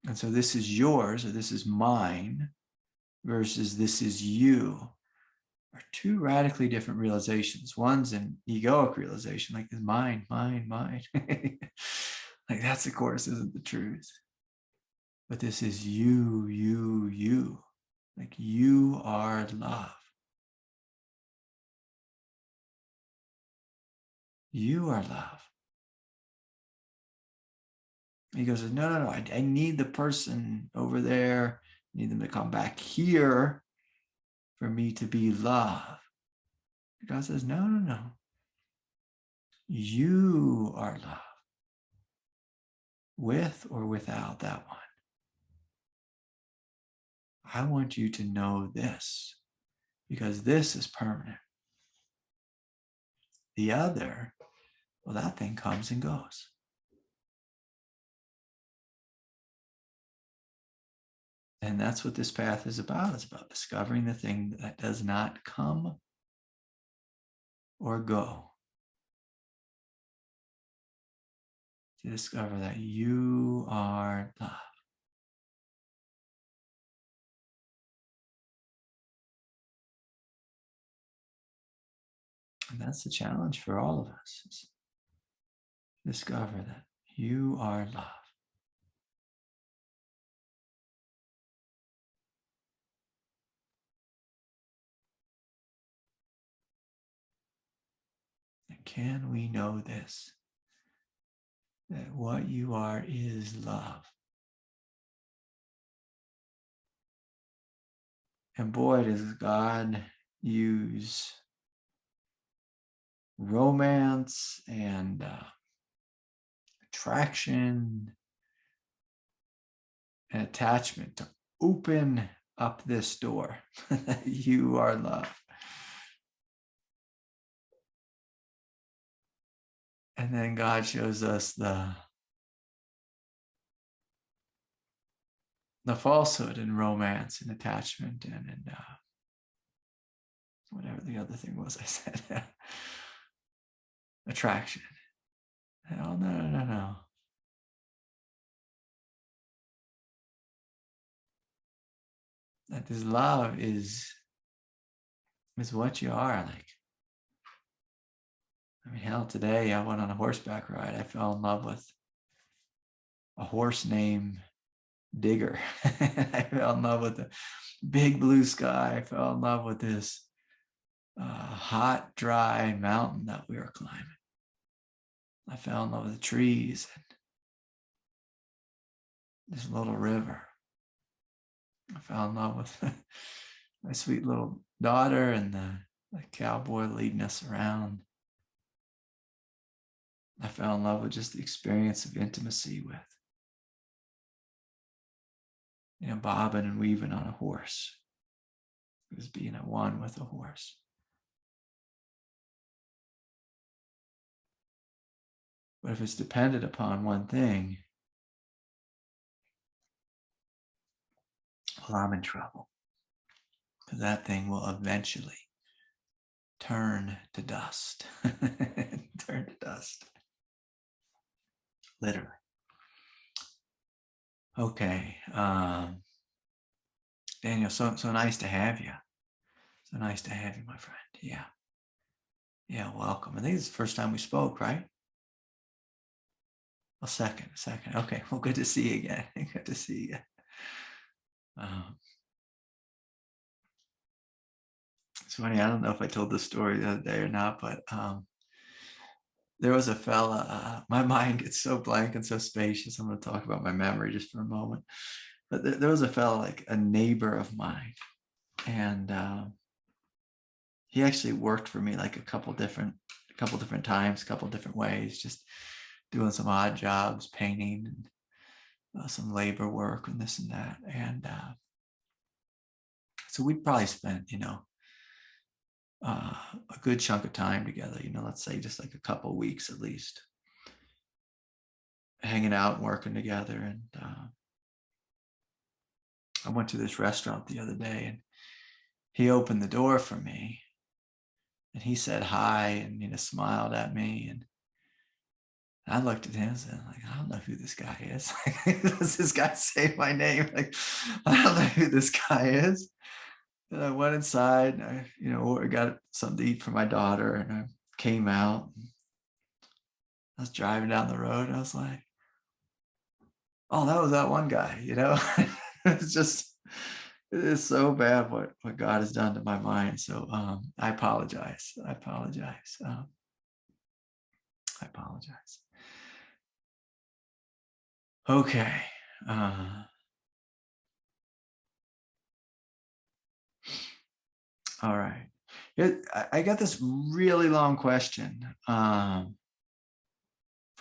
And so this is yours or this is mine versus this is you are two radically different realizations. One's an egoic realization, like this mine. Like that's, of course, isn't the truth. But this is you. Like you are love. You are love. He goes, no, I need the person over there. I need them to come back here for me to be love. God says, no. You are love. With or without that one. I want you to know this because this is permanent. The other, well, that thing comes and goes. And that's what this path is about. It's about discovering the thing that does not come or go. To discover that you are love. And that's the challenge for all of us. Is discover that you are love. And can we know this? That what you are is love. And boy, does God use romance and attraction and attachment to open up this door. You are love. And then God shows us the falsehood in romance and attachment and in whatever the other thing was I said. Attraction. Oh, no. That this love is what you are. Like, I mean, hell, today I went on a horseback ride. I fell in love with a horse named Digger. I fell in love with the big blue sky. I fell in love with this hot, dry mountain that we were climbing. I fell in love with the trees and this little river. I fell in love with my sweet little daughter and the cowboy leading us around. I fell in love with just the experience of intimacy with, bobbing and weaving on a horse. It was being at one with a horse. But if it's dependent upon one thing, well, I'm in trouble. Because that thing will eventually turn to dust. Turn to dust. Literally. Okay. Daniel, so nice to have you. So nice to have you, my friend. Yeah. Yeah, welcome. I think it's the first time we spoke, right? Well, second. Okay. Well, good to see you again. Good to see you. It's funny. I don't know if I told this story the other day or not, but there was a fella. My mind gets so blank and so spacious. I'm going to talk about my memory just for a moment. But there was a fella, like a neighbor of mine, and he actually worked for me like a couple different times, a couple different ways, just doing some odd jobs, painting and some labor work and this and that. And so we'd probably spent, a good chunk of time together, let's say just like a couple weeks at least, hanging out and working together. And I went to this restaurant the other day and he opened the door for me and he said hi and, smiled at me. And I looked at him and said, like, I don't know who this guy is. Does this guy say my name? Like, I don't know who this guy is. And I went inside and I got something to eat for my daughter and I came out. I was driving down the road and I was like, oh, that was that one guy, It's just, it is so bad what God has done to my mind. So I apologize. I apologize. Okay. All right. I got this really long question from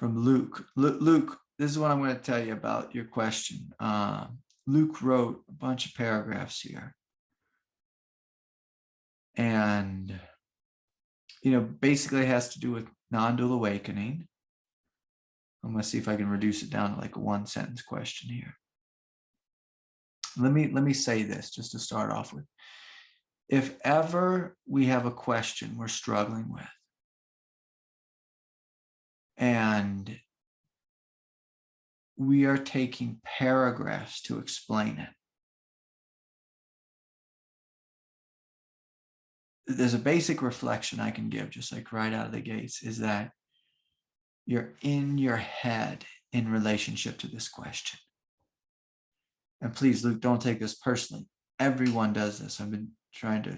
Luke. Luke, this is what I'm going to tell you about your question. Luke wrote a bunch of paragraphs here. And, basically it has to do with non-dual awakening. I'm going to see if I can reduce it down to like a one sentence question here. Let me say this just to start off with. If ever we have a question we're struggling with, and we are taking paragraphs to explain it, there's a basic reflection I can give, just like right out of the gates, is that you're in your head in relationship to this question. And please, Luke, don't take this personally. Everyone does this. I've been trying to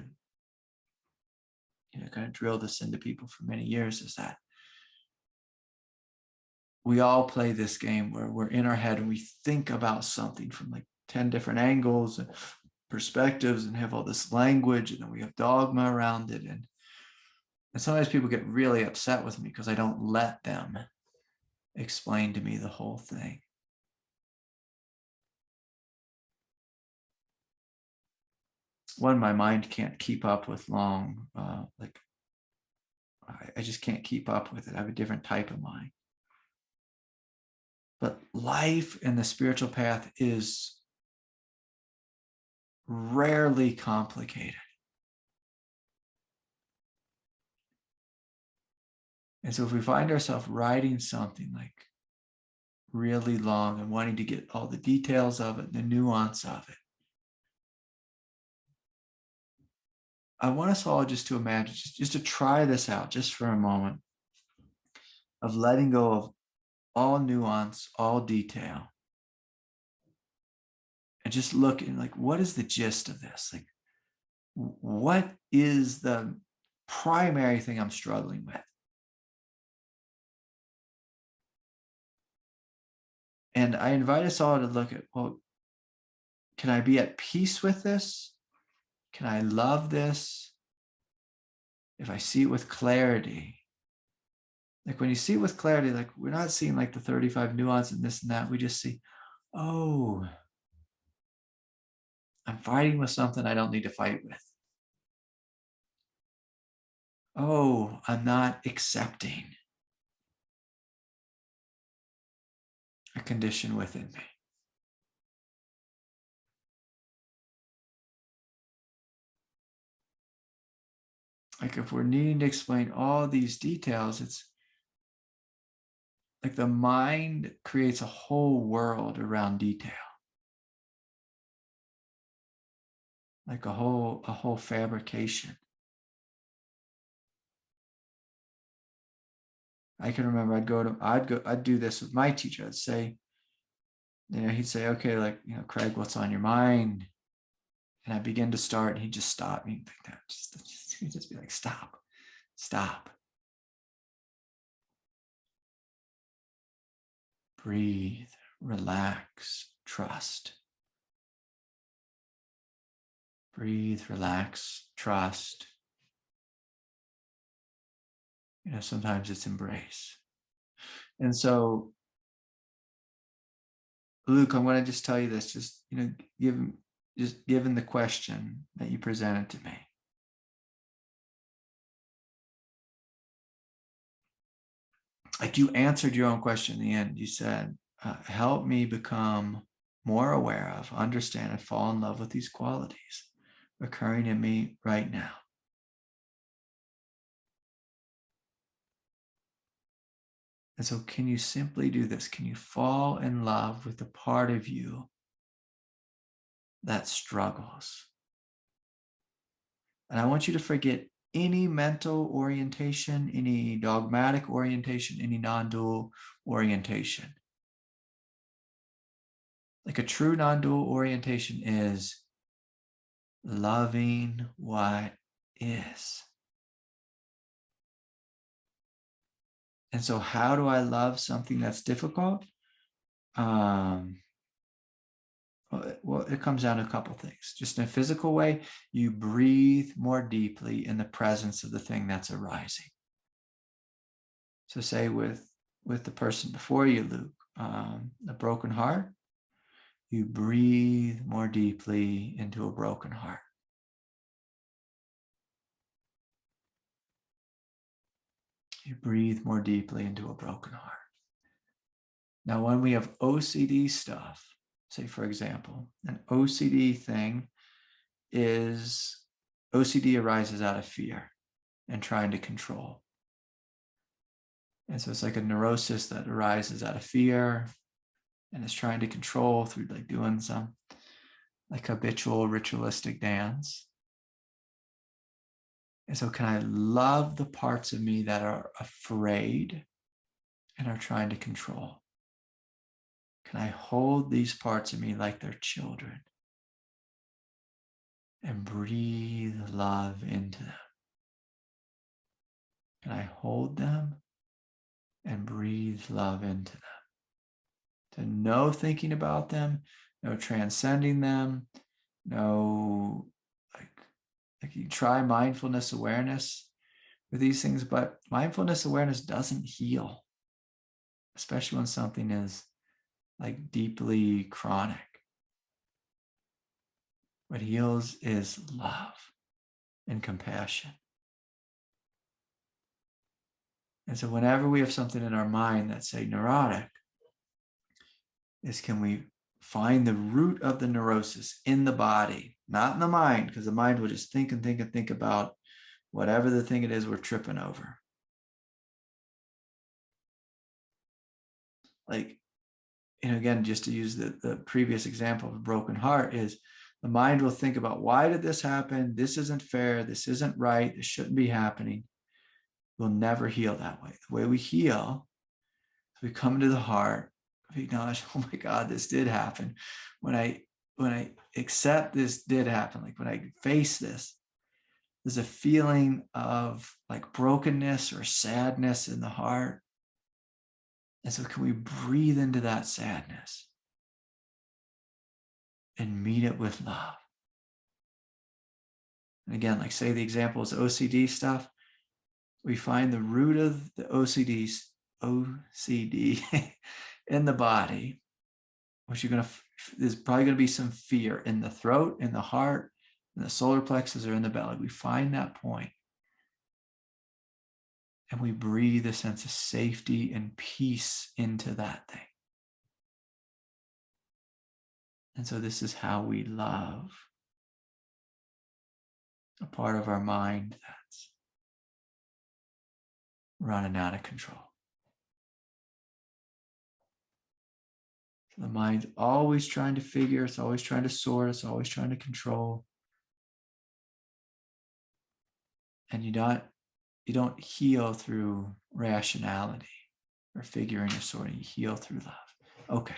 kind of drill this into people for many years, is that we all play this game where we're in our head and we think about something from like 10 different angles and perspectives and have all this language, and then we have dogma around it. And sometimes people get really upset with me because I don't let them explain to me the whole thing. One, my mind can't keep up with long, I just can't keep up with it. I have a different type of mind. But life and the spiritual path is rarely complicated. And so if we find ourselves writing something like really long and wanting to get all the details of it, the nuance of it, I want us all just to imagine, just to try this out just for a moment, of letting go of all nuance, all detail, and just looking like, what is the gist of this? Like, what is the primary thing I'm struggling with? And I invite us all to look at, well, can I be at peace with this? Can I love this? If I see it with clarity, like when you see it with clarity, like we're not seeing like the 35 nuance and this and that. We just see, oh, I'm fighting with something I don't need to fight with. Oh, I'm not accepting a condition within me. Like if we're needing to explain all these details, it's like the mind creates a whole world around detail. Like a whole fabrication. I can remember I'd do this with my teacher. I'd say, he'd say, okay, like, Craig, what's on your mind? And I begin to start, and he'd just stop me like that. He'd just be like, stop. Breathe, relax, trust. Breathe, relax, trust. Sometimes it's embrace. And so, Luke, I'm going to just tell you this, given the question that you presented to me. Like you answered your own question in the end. You said, help me become more aware of, understand, and fall in love with these qualities occurring in me right now. And so can you simply do this? Can you fall in love with the part of you that struggles? And I want you to forget any mental orientation, any dogmatic orientation, any non-dual orientation. Like a true non-dual orientation is loving what is. And so how do I love something that's difficult? Well, it comes down to a couple things. Just in a physical way, you breathe more deeply in the presence of the thing that's arising. So say with the person before you, Luke, a broken heart, you breathe more deeply into a broken heart. You breathe more deeply into a broken heart. Now, when we have OCD stuff, say, for example, an OCD thing is OCD arises out of fear and trying to control. And so it's like a neurosis that arises out of fear and is trying to control through like doing some like habitual ritualistic dance. And so can I love the parts of me that are afraid and are trying to control? Can I hold these parts of me like they're children and breathe love into them? Can I hold them and breathe love into them? To no thinking about them, no transcending them, no like you try mindfulness awareness with these things, but mindfulness awareness doesn't heal, especially when something is like deeply chronic. What heals is love and compassion. And so whenever we have something in our mind that's, say, neurotic, is can we find the root of the neurosis in the body, not in the mind, because the mind will just think and think and think about whatever the thing it is we're tripping over. Like, again, just to use the previous example of a broken heart, is the mind will think about, why did this happen? This isn't fair. This isn't right. This shouldn't be happening. We'll never heal that way. The way we heal is we come into the heart, we acknowledge, oh my God, this did happen. When I accept this did happen, like when I face this, there's a feeling of like brokenness or sadness in the heart. And so can we breathe into that sadness and meet it with love? And again, like say the example is OCD stuff. We find the root of the OCD in the body, which there's probably going to be some fear in the throat, in the heart, in the solar plexus, or in the belly. We find that point, and we breathe a sense of safety and peace into that thing. And so this is how we love a part of our mind that's running out of control. The mind's always trying to figure, it's always trying to sort, it's always trying to control. And you don't heal through rationality or figuring or sorting, you heal through love. Okay.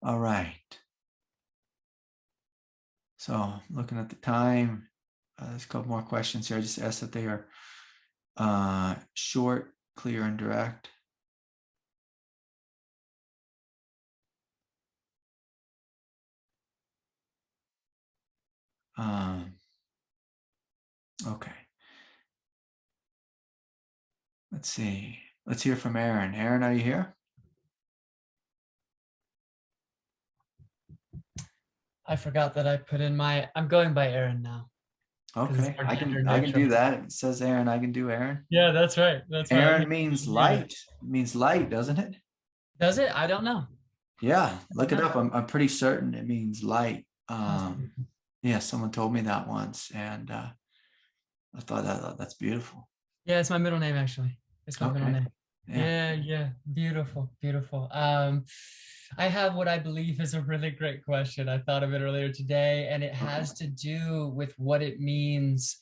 All right. So looking at the time, there's a couple more questions here. I just asked that they are short, clear, and direct. Okay. Let's see. Let's hear from Aaron. Aaron, are you here? I forgot that I put in I'm going by Aaron now. Okay, I can do that. It says Aaron, I can do Aaron. Yeah, that's right. Aaron means light. It means light, doesn't it? Does it? I don't know. Yeah, look it up. I'm pretty certain it means light. Yeah, someone told me that once, and I thought that's beautiful. Yeah, it's my middle name actually. It's my middle name. Yeah. Yeah. Beautiful. I have what I believe is a really great question. I thought of it earlier today, and it has to do with what it means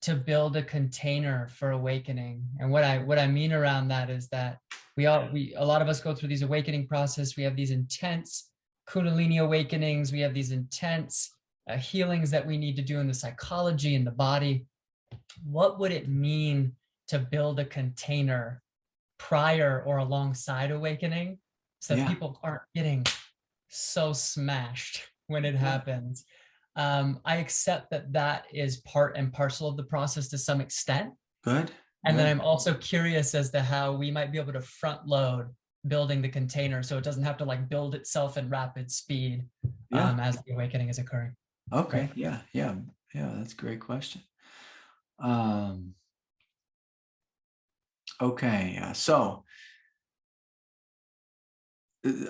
to build a container for awakening. And what I mean around that is that a lot of us go through these awakening process. We have these intense kundalini awakenings. We have these intense healings that we need to do in the psychology and the body. What would it mean to build a container prior or alongside awakening so that people aren't getting so smashed when it happens? I accept that is part and parcel of the process to some extent. Good. And then I'm also curious as to how we might be able to front load building the container so it doesn't have to like build itself in rapid speed as the awakening is occurring. Okay. Right? Yeah. That's a great question. Okay. So,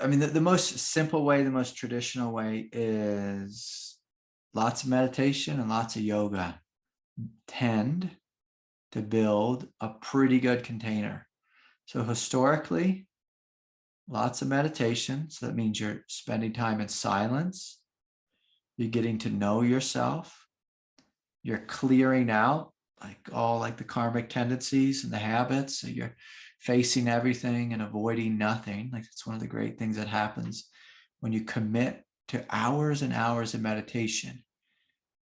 I mean, the most simple way, the most traditional way is lots of meditation and lots of yoga tend to build a pretty good container. So historically, lots of meditation. So that means you're spending time in silence. You're getting to know yourself. You're clearing out like the karmic tendencies and the habits. So you're facing everything and avoiding nothing. Like it's one of the great things that happens when you commit to hours and hours of meditation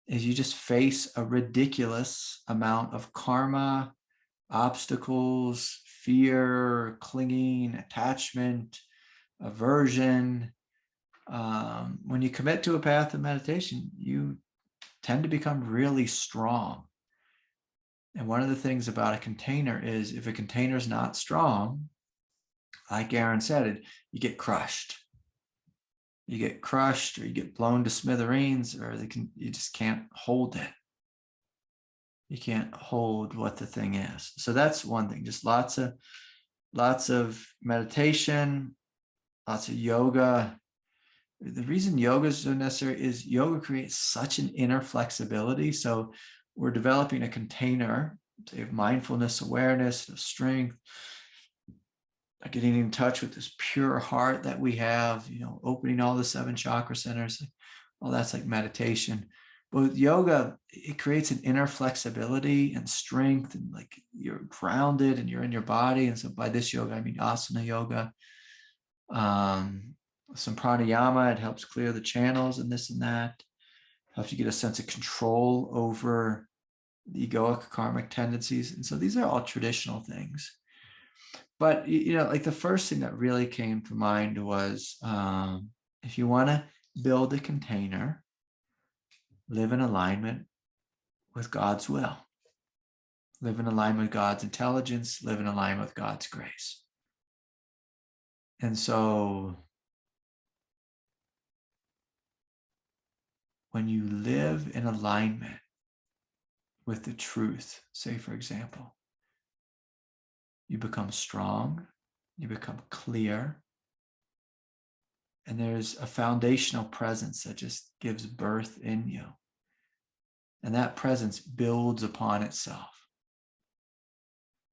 is you just face a ridiculous amount of karma, obstacles, fear, clinging, attachment, aversion. When you commit to a path of meditation, you tend to become really strong. And one of the things about a container is if a container is not strong, like Aaron said, you get crushed. You get crushed or you get blown to smithereens, or you just can't hold it. You can't hold what the thing is. So that's one thing, just lots of meditation, lots of yoga. The reason yoga is so necessary is yoga creates such an inner flexibility. So we're developing a container, say, of mindfulness, awareness, of strength, getting in touch with this pure heart that we have, opening all the 7 chakra centers. All that's like meditation. But with yoga, it creates an inner flexibility and strength, and like you're grounded and you're in your body. And so by this yoga, I mean asana yoga. Some pranayama, it helps clear the channels and this and that. Helps you get a sense of control over the egoic karmic tendencies. And so these are all traditional things. But like the first thing that really came to mind was, if you want to build a container, live in alignment with God's will, live in alignment with God's intelligence, live in alignment with God's grace. And so when you live in alignment with the truth, say, for example, you become strong, you become clear, and there's a foundational presence that just gives birth in you. And that presence builds upon itself.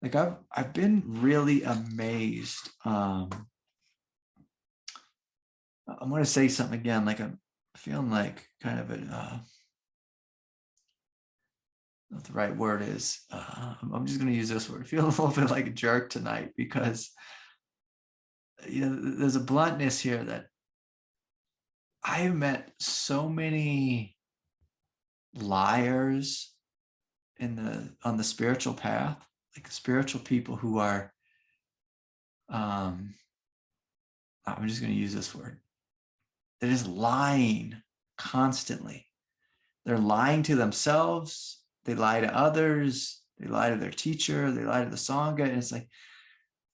Like I've been really amazed. I'm going to say something again, like I'm feeling like kind of what the right word is. I'm just going to use this word. I feel a little bit like a jerk tonight because there's a bluntness here that I have met so many liars on the spiritual path, like spiritual people who are, I'm just going to use this word. They're just lying constantly. They're lying to themselves. They lie to others. They lie to their teacher. They lie to the Sangha. And it's like,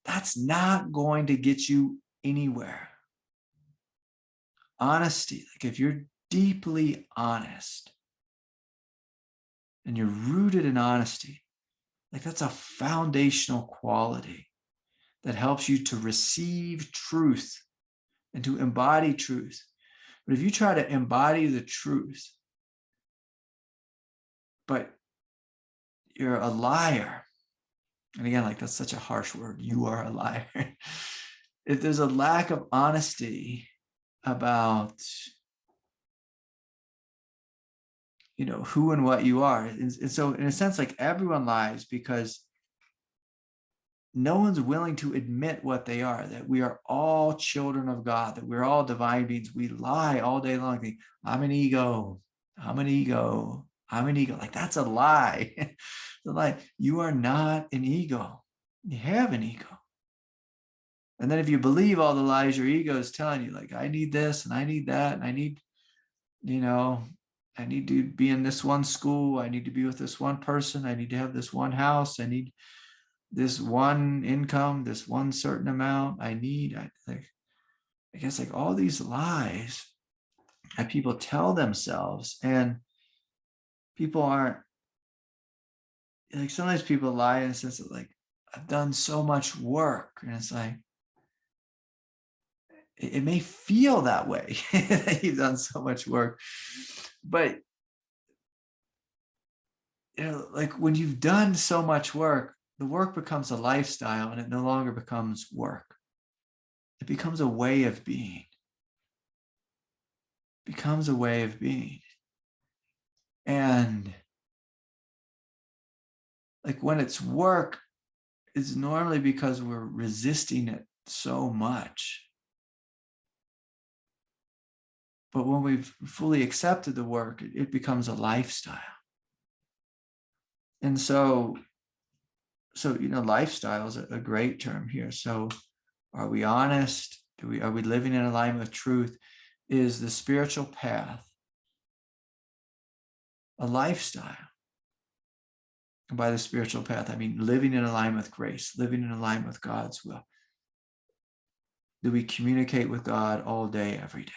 that's not going to get you anywhere. Honesty, like if you're deeply honest and you're rooted in honesty, like that's a foundational quality that helps you to receive truth and to embody truth. But if you try to embody the truth, but you're a liar, and again, like that's such a harsh word, you are a liar. If there's a lack of honesty about, who and what you are. And so in a sense, like everyone lies because no one's willing to admit what they are, that we are all children of God, that we're all divine beings. We lie all day long. Think, I'm an ego. I'm an ego. I'm an ego. Like that's a lie. It's a lie. You are not an ego. You have an ego. And then if you believe all the lies your ego is telling you, like, I need this and I need that, and I need, I need to be in this one school. I need to be with this one person. I need to have this one house. I need this one income, this one certain amount. I guess like all these lies that people tell themselves, and people aren't, like sometimes people lie in the sense of like, I've done so much work. And it's like, it may feel that way that you've done so much work, but like when you've done so much work, the work becomes a lifestyle and it no longer becomes work. It becomes a way of being. It becomes a way of being. And like when it's work, it's normally because we're resisting it so much. But when we've fully accepted the work, it becomes a lifestyle. And so lifestyle is a great term here. So are we honest? Are we living in alignment with truth? Is the spiritual path a lifestyle? And by the spiritual path, I mean living in alignment with grace, living in alignment with God's will. Do we communicate with God all day, every day?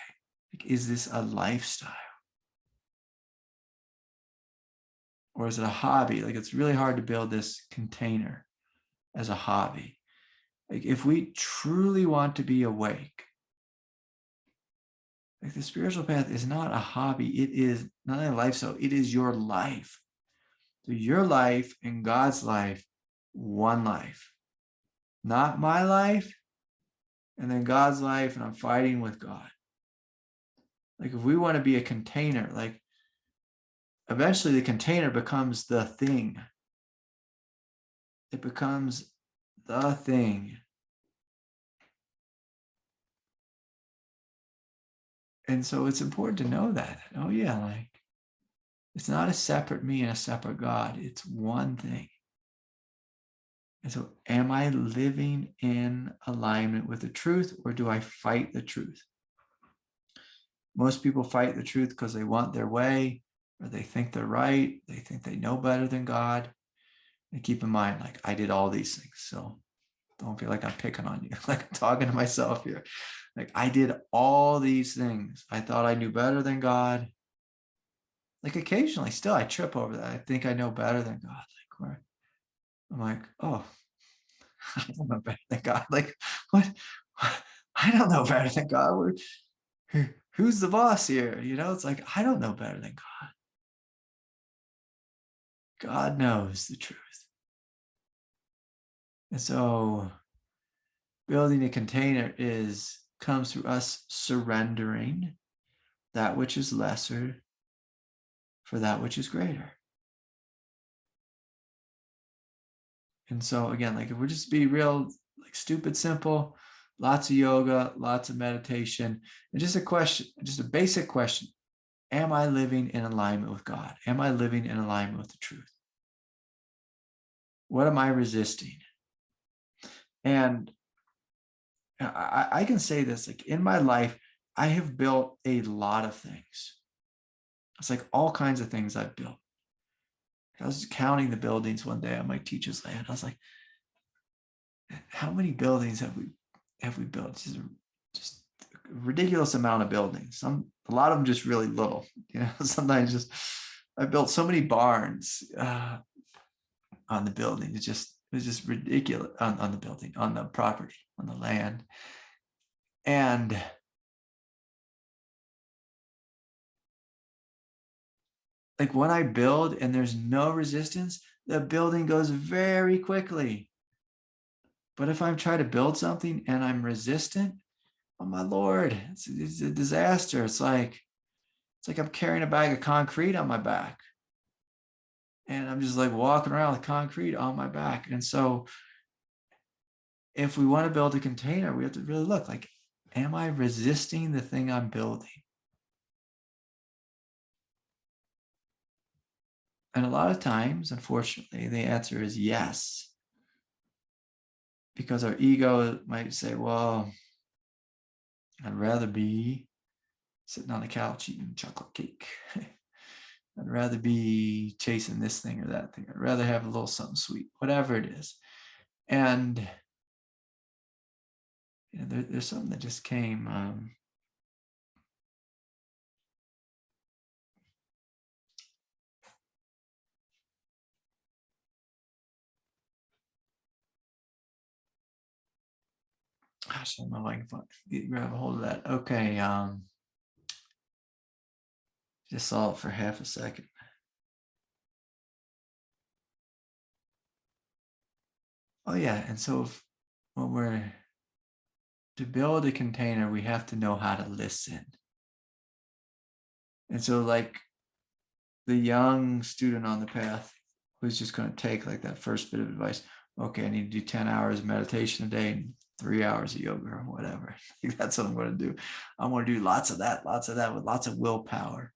Like, is this a lifestyle? Or is it a hobby? Like it's really hard to build this container as a hobby. Like if we truly want to be awake, like the spiritual path is not a hobby. It is not a lifestyle. It is your life. So your life and God's life, one life. Not my life, and then God's life, and I'm fighting with God. Like if we want to be a container, like eventually the container becomes the thing. It becomes the thing. And so it's important to know that. Oh yeah, like it's not a separate me and a separate God. It's one thing. And so, am I living in alignment with the truth, or do I fight the truth? Most people fight the truth because they want their way, or they think they're right. They think they know better than God. And keep in mind, like, I did all these things. So don't feel like I'm picking on you, like I'm talking to myself here. Like, I did all these things. I thought I knew better than God. Like, occasionally still I trip over that. I think I know better than God. Like, where I'm like, oh, I don't know better than God. Like, what? I don't know better than God. Who's the boss here? You know, it's like, I don't know better than God. God knows the truth. And so building a container comes through us surrendering that which is lesser for that which is greater. And so again, like, if we're just be real, like, stupid simple, lots of yoga, lots of meditation, and just a question, just a basic question. Am I living in alignment with God? Am I living in alignment with the truth? What am I resisting? And I can say this, like, in my life, I have built a lot of things. It's like all kinds of things I've built. I was counting the buildings one day on my teacher's land. I was like, how many buildings have we built? Just a ridiculous amount of buildings. A lot of them just really little. You know, sometimes just I built so many barns on the building. It was just ridiculous on the building, on the property, on the land. And like, when I build and there's no resistance, the building goes very quickly. But if I'm trying to build something and I'm resistant, oh my Lord, it's a disaster. It's like I'm carrying a bag of concrete on my back. And I'm just like walking around with concrete on my back. And so if we want to build a container, we have to really look, like, am I resisting the thing I'm building? And a lot of times, unfortunately, the answer is yes. Because our ego might say, well, I'd rather be sitting on the couch eating chocolate cake. I'd rather be chasing this thing or that thing. I'd rather have a little something sweet, whatever it is. And you know, there's something that just came. Gosh, I don't know if I can grab a hold of that. Okay. Just saw it for half a second. Oh yeah, and so when we're to build a container, we have to know how to listen. And so, like, the young student on the path who's just going to take like that first bit of advice. Okay, I need to do 10 hours of meditation a day and 3 hours of yoga or whatever. That's what I'm going to do. I'm going to do lots of that with lots of willpower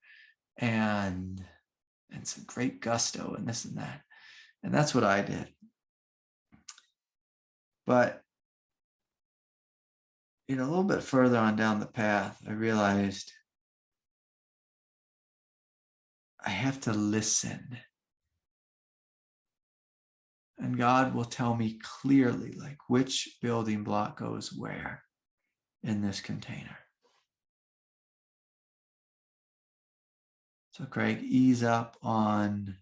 and some great gusto and this and that. And that's what I did. But you know, a little bit further on down the path, I realized I have to listen. And God will tell me clearly, like, which building block goes where in this container. So Craig, ease up on,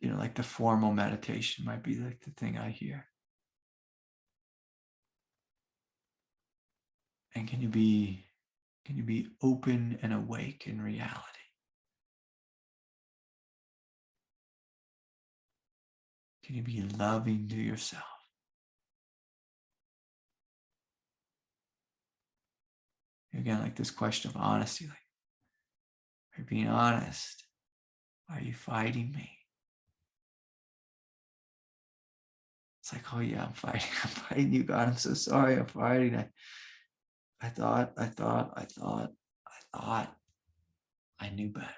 you know, like the formal meditation might be like the thing I hear. And can you be open and awake in reality? Can you be loving to yourself? Again, like this question of honesty, like, are you being honest? Are you fighting me? It's like, oh yeah, I'm fighting you, God. I'm so sorry, I'm fighting. I thought I knew better.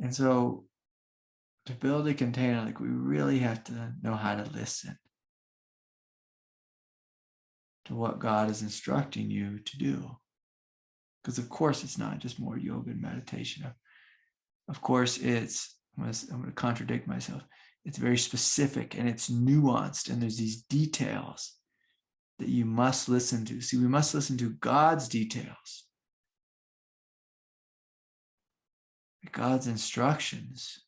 And so to build a container, like we really have to know how to listen to what God is instructing you to do. Because of course it's not just more yoga and meditation. Of course it's, I'm going to contradict myself. It's very specific and it's nuanced, and there's these details that you must listen to. See, we must listen to God's details, God's instructions.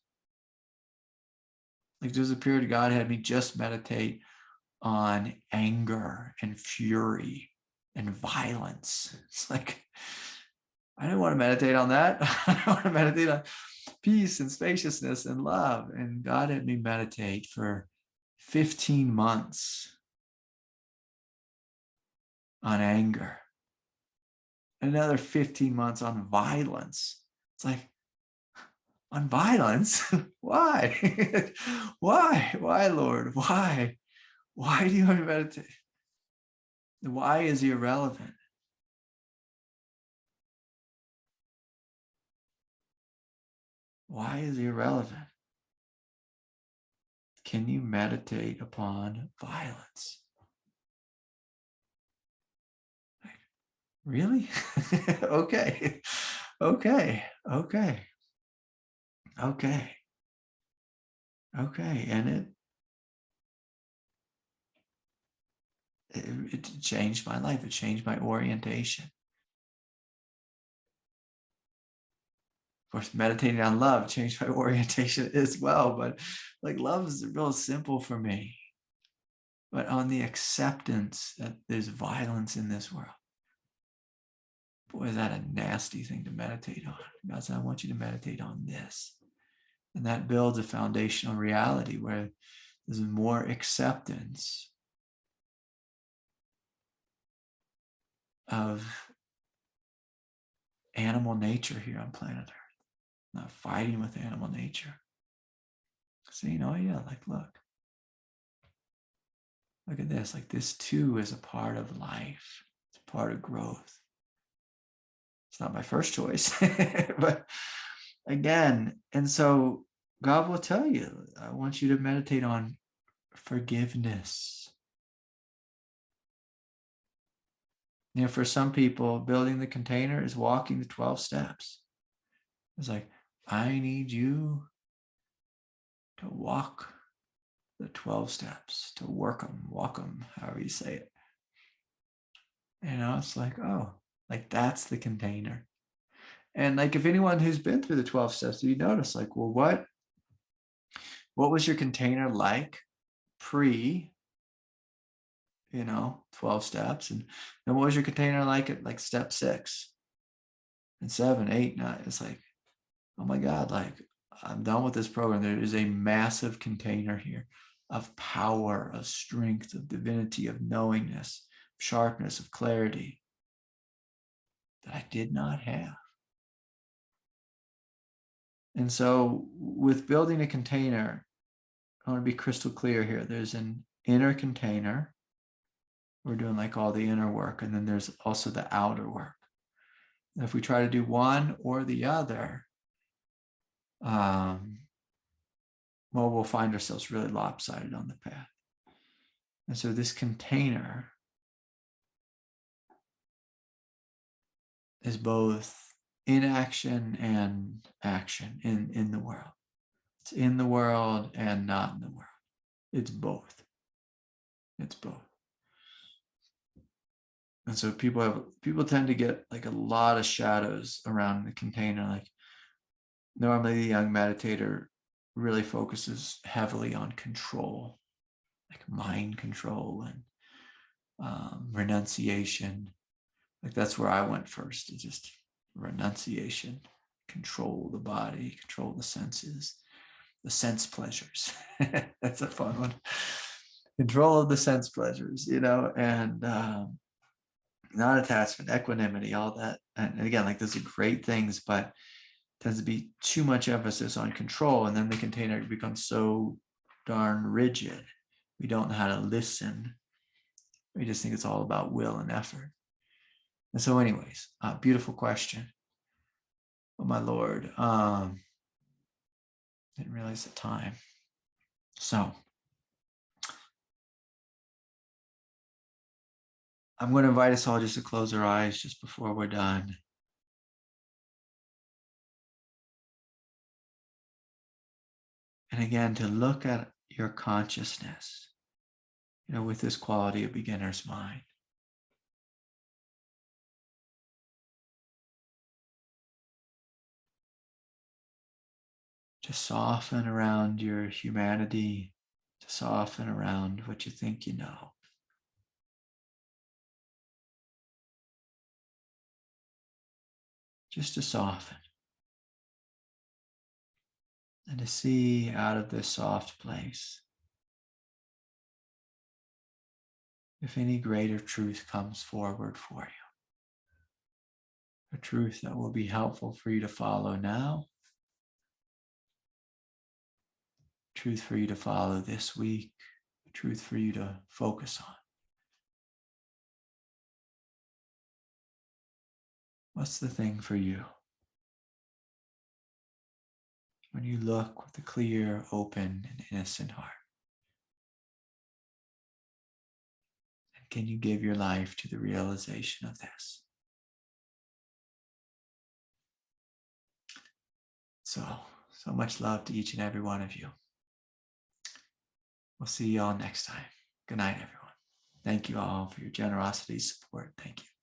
Like there's a period God had me just meditate on anger and fury and violence. It's like, I didn't want to meditate on that. I want to meditate on peace and spaciousness and love. And God had me meditate for 15 months on anger, another 15 months on violence. It's like, on violence? Why? Why, Lord? Why do you want to meditate? The why is irrelevant. Why is irrelevant? Can you meditate upon violence? Really? Okay. And it changed my life. It changed my orientation. Of course, meditating on love changed my orientation as well. But like love is real simple for me. But on the acceptance that there's violence in this world, boy, is that a nasty thing to meditate on. God said, I want you to meditate on this. And that builds a foundational reality where there's more acceptance of animal nature here on planet Earth, not fighting with animal nature. Saying, oh yeah, like look at this, like this too is a part of life. It's a part of growth. It's not my first choice, but again, and so God will tell you, I want you to meditate on forgiveness. You know, for some people, building the container is walking the 12 steps. It's like, I need you to walk the 12 steps, to walk them, however you say it. You know, it's like, oh, like that's the container. And like, if anyone who's been through the 12 steps, you notice like, well, what was your container like pre, 12 steps? And then what was your container like at like step 6 and 7, 8, 9? It's like, oh my God, like I'm done with this program. There is a massive container here of power, of strength, of divinity, of knowingness, sharpness, of clarity that I did not have. And so with building a container, I want to be crystal clear here. There's an inner container. We're doing like all the inner work. And then there's also the outer work. And if we try to do one or the other, we'll find ourselves really lopsided on the path. And so this container is both inaction and action in the world. It's in the world and not in the world. It's both. It's both. And so people tend to get like a lot of shadows around the container. Like normally the young meditator really focuses heavily on control, like mind control and renunciation. Like that's where I went first, is just renunciation, control the body, control the senses, the sense pleasures. That's a fun one. Control of the sense pleasures, and non-attachment, equanimity, all that. And again, like those are great things, but tends to be too much emphasis on control. And then the container becomes so darn rigid. We don't know how to listen. We just think it's all about will and effort. And so anyways, beautiful question. Oh my Lord. Didn't realize the time. So I'm going to invite us all just to close our eyes just before we're done. And again, to look at your consciousness, with this quality of beginner's mind. To soften around your humanity, to soften around what you think you know. Just to soften. And to see out of this soft place if any greater truth comes forward for you. A truth that will be helpful for you to follow now. Truth for you to follow this week. A truth for you to focus on. What's the thing for you? When you look with a clear, open, and innocent heart. And can you give your life to the realization of this? So much love to each and every one of you. We'll see you all next time. Good night, everyone. Thank you all for your generosity, support. Thank you.